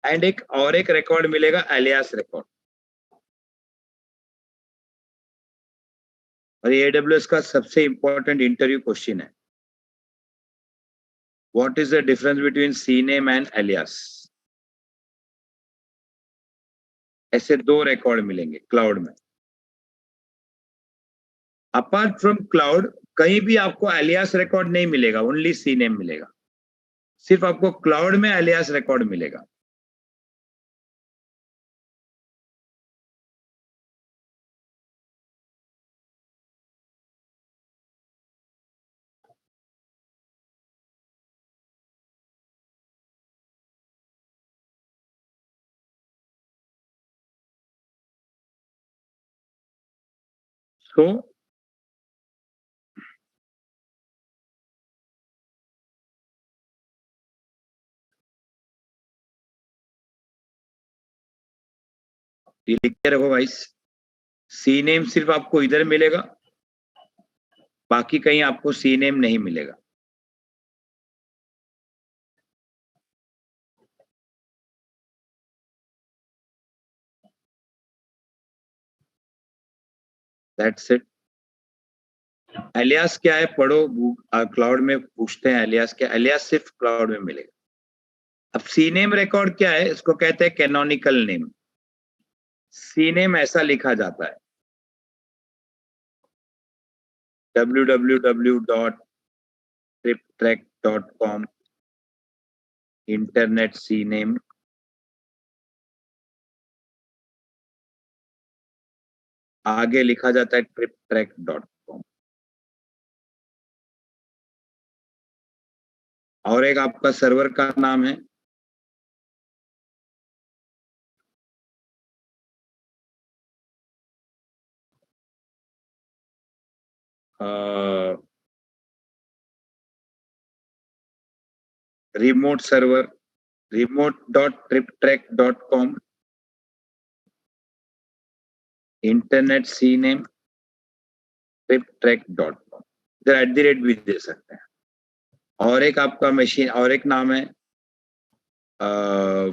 एंड एक रिकॉर्ड मिलेगा, एलियास रिकॉर्ड। और ये एडब्ल्यूएस का सबसे इंपॉर्टेंट इंटरव्यू क्वेश्चन है, what is the difference between C name and alias? ऐसे 2 रिकॉर्ड मिलेंगे क्लाउड में। अपार्ट फ्रॉम क्लाउड कहीं भी आपको एलियास रिकॉर्ड नहीं मिलेगा, ओनली सी नेम मिलेगा। सिर्फ आपको क्लाउड में एलियास रिकॉर्ड मिलेगा। तो ये लिख के रखो गाइस, सी नेम सिर्फ आपको इधर मिलेगा, बाकी कहीं आपको सी नेम नहीं मिलेगा। That's it. एलियास क्या है पढ़ो, क्लाउड में पूछते हैं एलियास क्या, एलियास सिर्फ क्लाउड में मिलेगा। अब सी नेम रिकॉर्ड क्या है, इसको कहते हैं कैनोनिकल नेम। सी नेम ऐसा लिखा जाता है www.triptrack.com इंटरनेट सी नेम, आगे लिखा जाता है triptrack.com। और एक आपका सर्वर का नाम है remote server, remote.triptrack.com internet C name triptrack.com, इधर @ भी दे सकते हैं। और एक आपका मशीन, और एक नाम है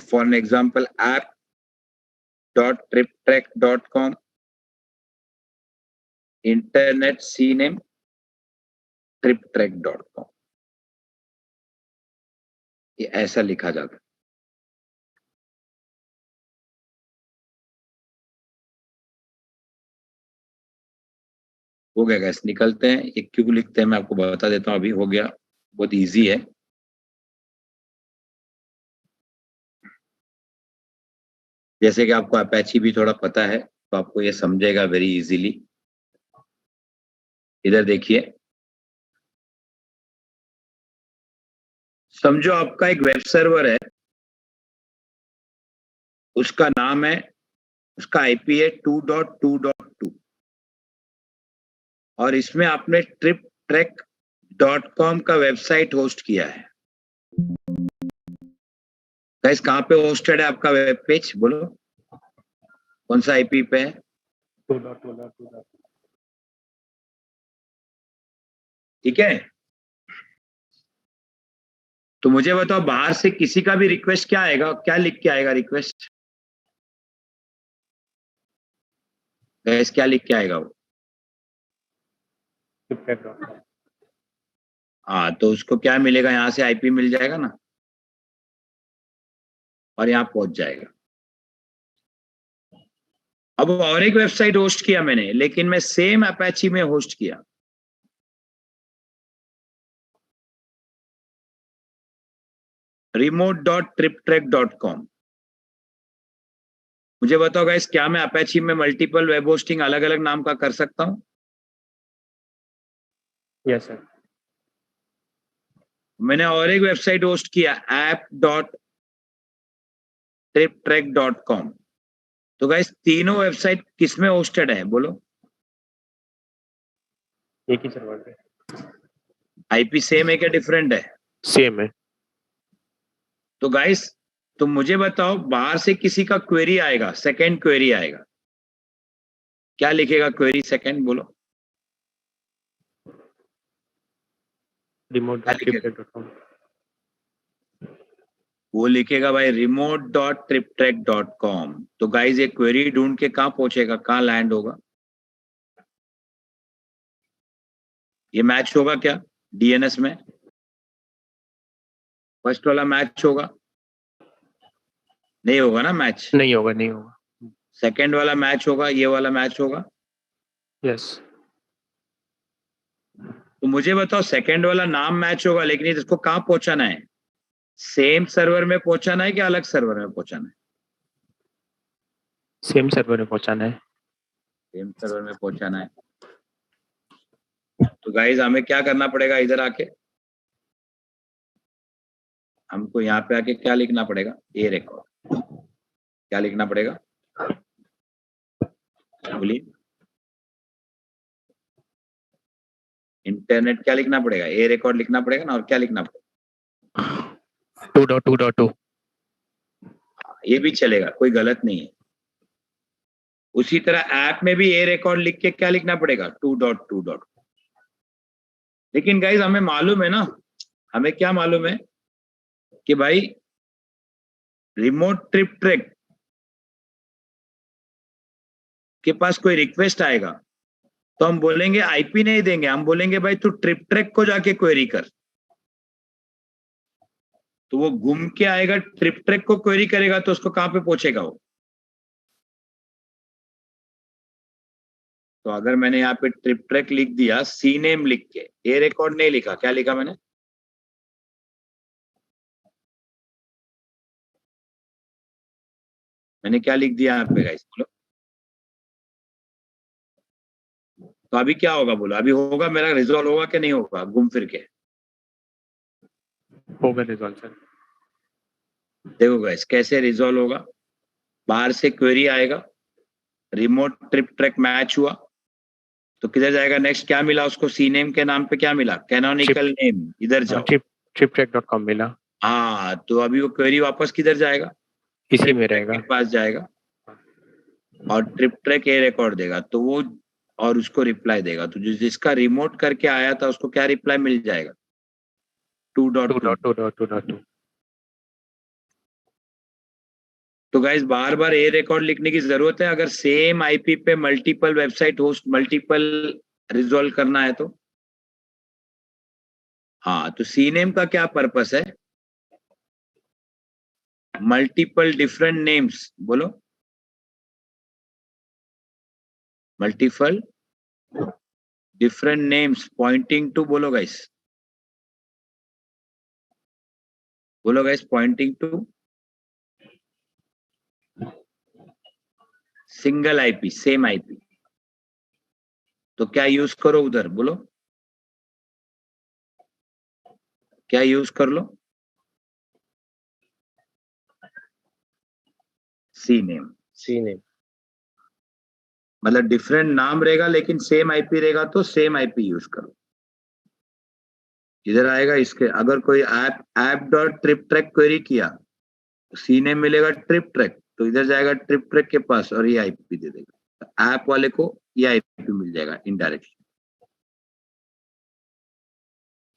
for example app.triptrack.com internet C name triptrack.com, ये ऐसा लिखा जाता है। हो गया गैस, निकलते हैं। ये क्यों लिखते हैं मैं आपको बता देता हूँ, अभी हो गया, बहुत इजी है। जैसे कि आपको अपैची भी थोड़ा पता है तो आपको ये समझेगा वेरी इजीली। इधर देखिए, समझो आपका एक वेब सर्वर है, उसका नाम है, उसका आईपी है 2.2.2 और इसमें आपने triptrack.com का वेबसाइट होस्ट किया है। गाइस कहाँ पे होस्टेड है आपका वेब पेज, बोलो कौन सा आईपी पे है? 2.2.2. ठीक है, तो मुझे बताओ बाहर से किसी का भी रिक्वेस्ट क्या आएगा, क्या लिख के आएगा रिक्वेस्ट? गाइस क्या लिख के आएगा वो? triptrack.com. हाँ, तो उसको क्या मिलेगा, यहाँ से आईपी मिल जाएगा ना और यहाँ पहुंच जाएगा। अब और एक वेबसाइट होस्ट किया मैंने, लेकिन मैं सेम अपैची में होस्ट किया। remote.triptrack.com। मुझे बताओ गाइस, क्या मैं अपैची में मल्टीपल वेब होस्टिंग अलग अलग नाम का कर सकता हूं? Yes sir. मैंने और एक वेबसाइट होस्ट किया app.triptrack.com। तो गाइस तीनों वेबसाइट किसमें होस्टेड है बोलो? एक ही सर्वर पे। आईपी सेम है क्या डिफरेंट है? सेम है। तो गाइस तो मुझे बताओ, बाहर से किसी का क्वेरी आएगा, सेकंड क्वेरी आएगा, क्या लिखेगा क्वेरी सेकंड बोलो? remote.triptrack.com. वो लिखेगा भाई remote.triptrack.com। तो गाइस ये क्वेरी ढूंढ के कहाँ पहुंचेगा, कहाँ लैंड होगा? ये मैच होगा क्या डीएनएस में? फर्स्ट वाला मैच होगा? नहीं होगा ना मैच। नहीं होगा, नहीं होगा। सेकंड वाला मैच होगा, ये वाला मैच होगा। यस। तो मुझे बताओ, सेकंड वाला नाम मैच होगा, लेकिन इसको कहाँ पहुंचाना है? सेम सर्वर में पहुंचाना है कि अलग सर्वर में पहुंचाना है? सेम सर्वर में पहुंचाना है। सेम सर्वर में पहुंचाना है। तो गाइज हमें क्या करना पड़ेगा, इधर आके हमको यहाँ पे आके क्या लिखना पड़ेगा, ये रिकॉर्ड क्या लिखना पड़ेगा बोलिए? इंटरनेट क्या लिखना पड़ेगा, ए रिकॉर्ड लिखना पड़ेगा ना, और क्या लिखना पड़ेगा, 2.2.2। ये भी चलेगा, कोई गलत नहीं है। उसी तरह ऐप में भी ए रिकॉर्ड लिख के क्या लिखना पड़ेगा, 2.2. लेकिन गाइज हमें मालूम है ना, हमें क्या मालूम है कि भाई रिमोट ट्रिप ट्रैक के पास कोई रिक्वेस्ट आएगा तो हम बोलेंगे आईपी नहीं देंगे, हम बोलेंगे भाई तू ट्रिप ट्रैक को जाके क्वेरी कर। तो वो घूम के आएगा, ट्रिप ट्रैक को क्वेरी करेगा तो उसको कहां पे पहुंचेगा वो। तो अगर मैंने यहाँ पे ट्रिप ट्रैक लिख दिया, सी नेम लिख के, ए रिकॉर्ड नहीं लिखा, क्या लिखा मैंने, क्या लिख दिया यहाँ पे गाइस, बोलो। तो अभी क्या होगा बोलो, अभी होगा मेरा रिजॉल्व होगा कि नहीं होगा, घूम फिर के होगा रिजॉल्व सर। देखो गाइस कैसे रिजॉल्व होगा। बाहर से क्वेरी आएगा, रिमोट ट्रिप ट्रैक मैच हुआ तो किधर जाएगा, नेक्स्ट क्या मिला उसको, सी नेम के नाम पे क्या मिला, कैनोनिकल नेम, इधर जाओ, triptrack.com मिला। हाँ, तो अभी वो क्वेरी वापस किधर जाएगा, इसी में रहेगा, के पास जाएगा और ट्रिप ट्रैक ए रिकॉर्ड देगा तो वो, और उसको रिप्लाई देगा। तो जिसका रिमोट करके आया था उसको क्या रिप्लाई मिल जाएगा, 2.2. तो गाइस बार बार ए रिकॉर्ड लिखने की जरूरत है अगर सेम आईपी पे multiple website host, multiple resolve करना है तो। हाँ, तो सी नेम का क्या पर्पस है, मल्टीपल डिफरेंट नेम्स, बोलो, multiple different names pointing to, बोलो गाइस, बोलो guys, pointing to single IP, same IP. तो क्या यूज करो उधर, बोलो, क्या यूज कर लो, सी नेम। मतलब डिफरेंट नाम रहेगा लेकिन सेम आईपी रहेगा तो सेम आईपी यूज करो। इधर आएगा इसके, अगर कोई app dot trip track query किया तो सी नेम मिलेगा ट्रिप ट्रैक, तो इधर जाएगा ट्रिप ट्रैक के पास और ये आईपी दे देगा, तो ऐप वाले को ये आईपी मिल जाएगा इनडायरेक्टली।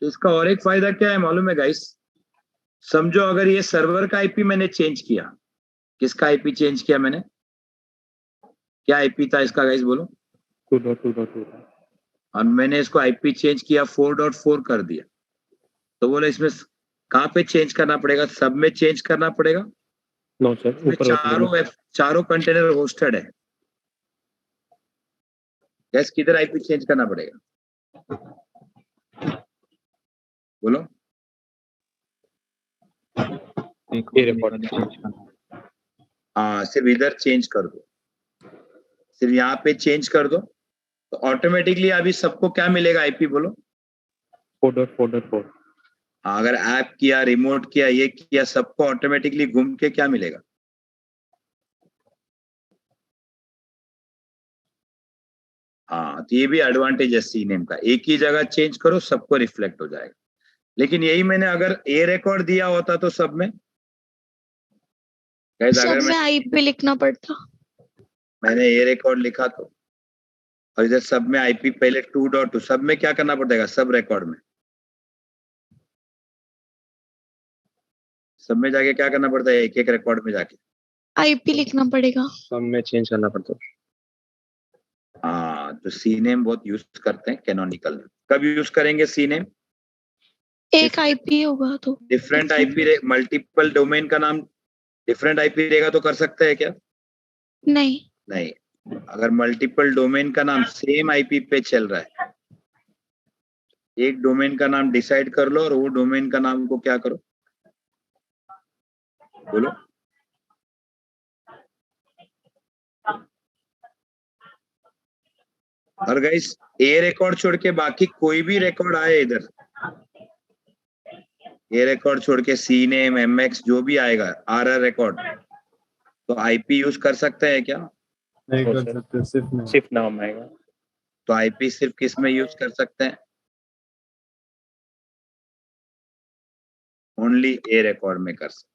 तो इसका और एक फायदा क्या है मालूम है गाइस, समझो अगर ये सर्वर का आईपी मैंने चेंज किया, किसका आईपी चेंज किया मैंने, क्या आईपी था इसका गाइस, बोलो, 2.2.2 और मैंने इसको आईपी चेंज किया 4.4 कर दिया, तो बोले इसमें कहाँ पे चेंज करना पड़ेगा, सब में चेंज करना पड़ेगा। नो सर, ऊपर चारों कंटेनर होस्टेड है, गैस किधर आईपी चेंज करना पड़ेगा, बोलो, हाँ, सिर्फ इधर चेंज कर दो, सिर्फ यहाँ पे चेंज कर दो तो ऑटोमेटिकली अभी सबको क्या मिलेगा आईपी, बोलो, 4.4.4। अगर ऐप किया, रिमोट किया, ये किया, सबको ऑटोमेटिकली घूम के क्या मिलेगा, हाँ, तो ये भी एडवांटेज है सी नेम का, एक ही जगह चेंज करो सबको रिफ्लेक्ट हो जाएगा। लेकिन यही मैंने अगर ए रिकॉर्ड दिया होता तो सब में सब में आईपी लिखना पड़ता, मैंने ए रिकॉर्ड लिखा तो, और इधर सब में आईपी पहले 2.2, सब में क्या करना पड़ेगा, सब रिकॉर्ड में, सब में जाके क्या करना पड़ता है, एक एक रिकॉर्ड में जाके आईपी लिखना पड़ेगा, सब में चेंज करना पड़ता है। हाँ, तो सी नेम बहुत यूज करते हैं कैनोनिकल। कब यूज करेंगे सी नेम, एक आईपी होगा तो डिफरेंट आईपी, मल्टीपल डोमेन का नाम डिफरेंट आईपी रहेगा तो कर सकते हैं क्या, नहीं। अगर मल्टीपल डोमेन का नाम सेम आईपी पे चल रहा है, एक डोमेन का नाम डिसाइड कर लो और वो डोमेन का नाम को क्या करो, बोलो, और गाइस ए रिकॉर्ड छोड़ के बाकी कोई भी रिकॉर्ड आए इधर, ए रिकॉर्ड छोड़ के सी नेम, एमएक्स, जो भी आएगा, आरआर रिकॉर्ड, तो आईपी यूज कर सकते हैं क्या, नहीं कर सकते, सिर्फ नाम आएगा। तो आईपी सिर्फ किस में यूज कर सकते हैं, ओनली ए रिकॉर्ड में कर सकते।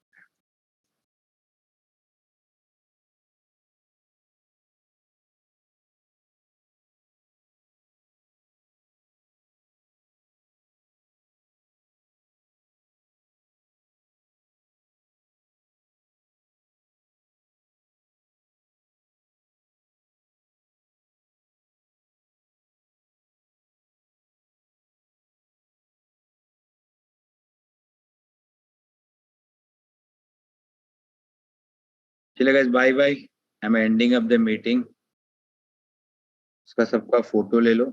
चलिए guys, bye bye. I am ending up the meeting. इसका सबका फोटो ले लो।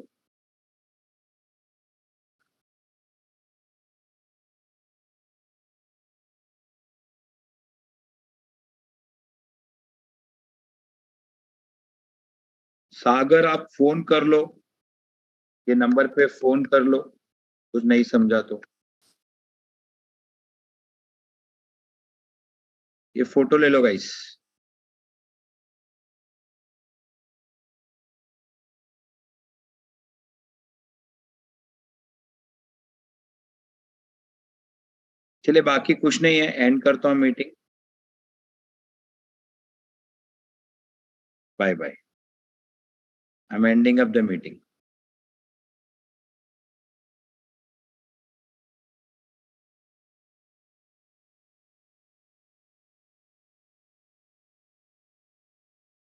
सागर, आप फोन कर लो, ये नंबर पे फोन कर लो, कुछ नहीं समझा तो। ये फोटो ले लो गाइस। चलिए, बाकी कुछ नहीं है, एंड करता हूँ meeting. Bye bye. I am ending up the meeting.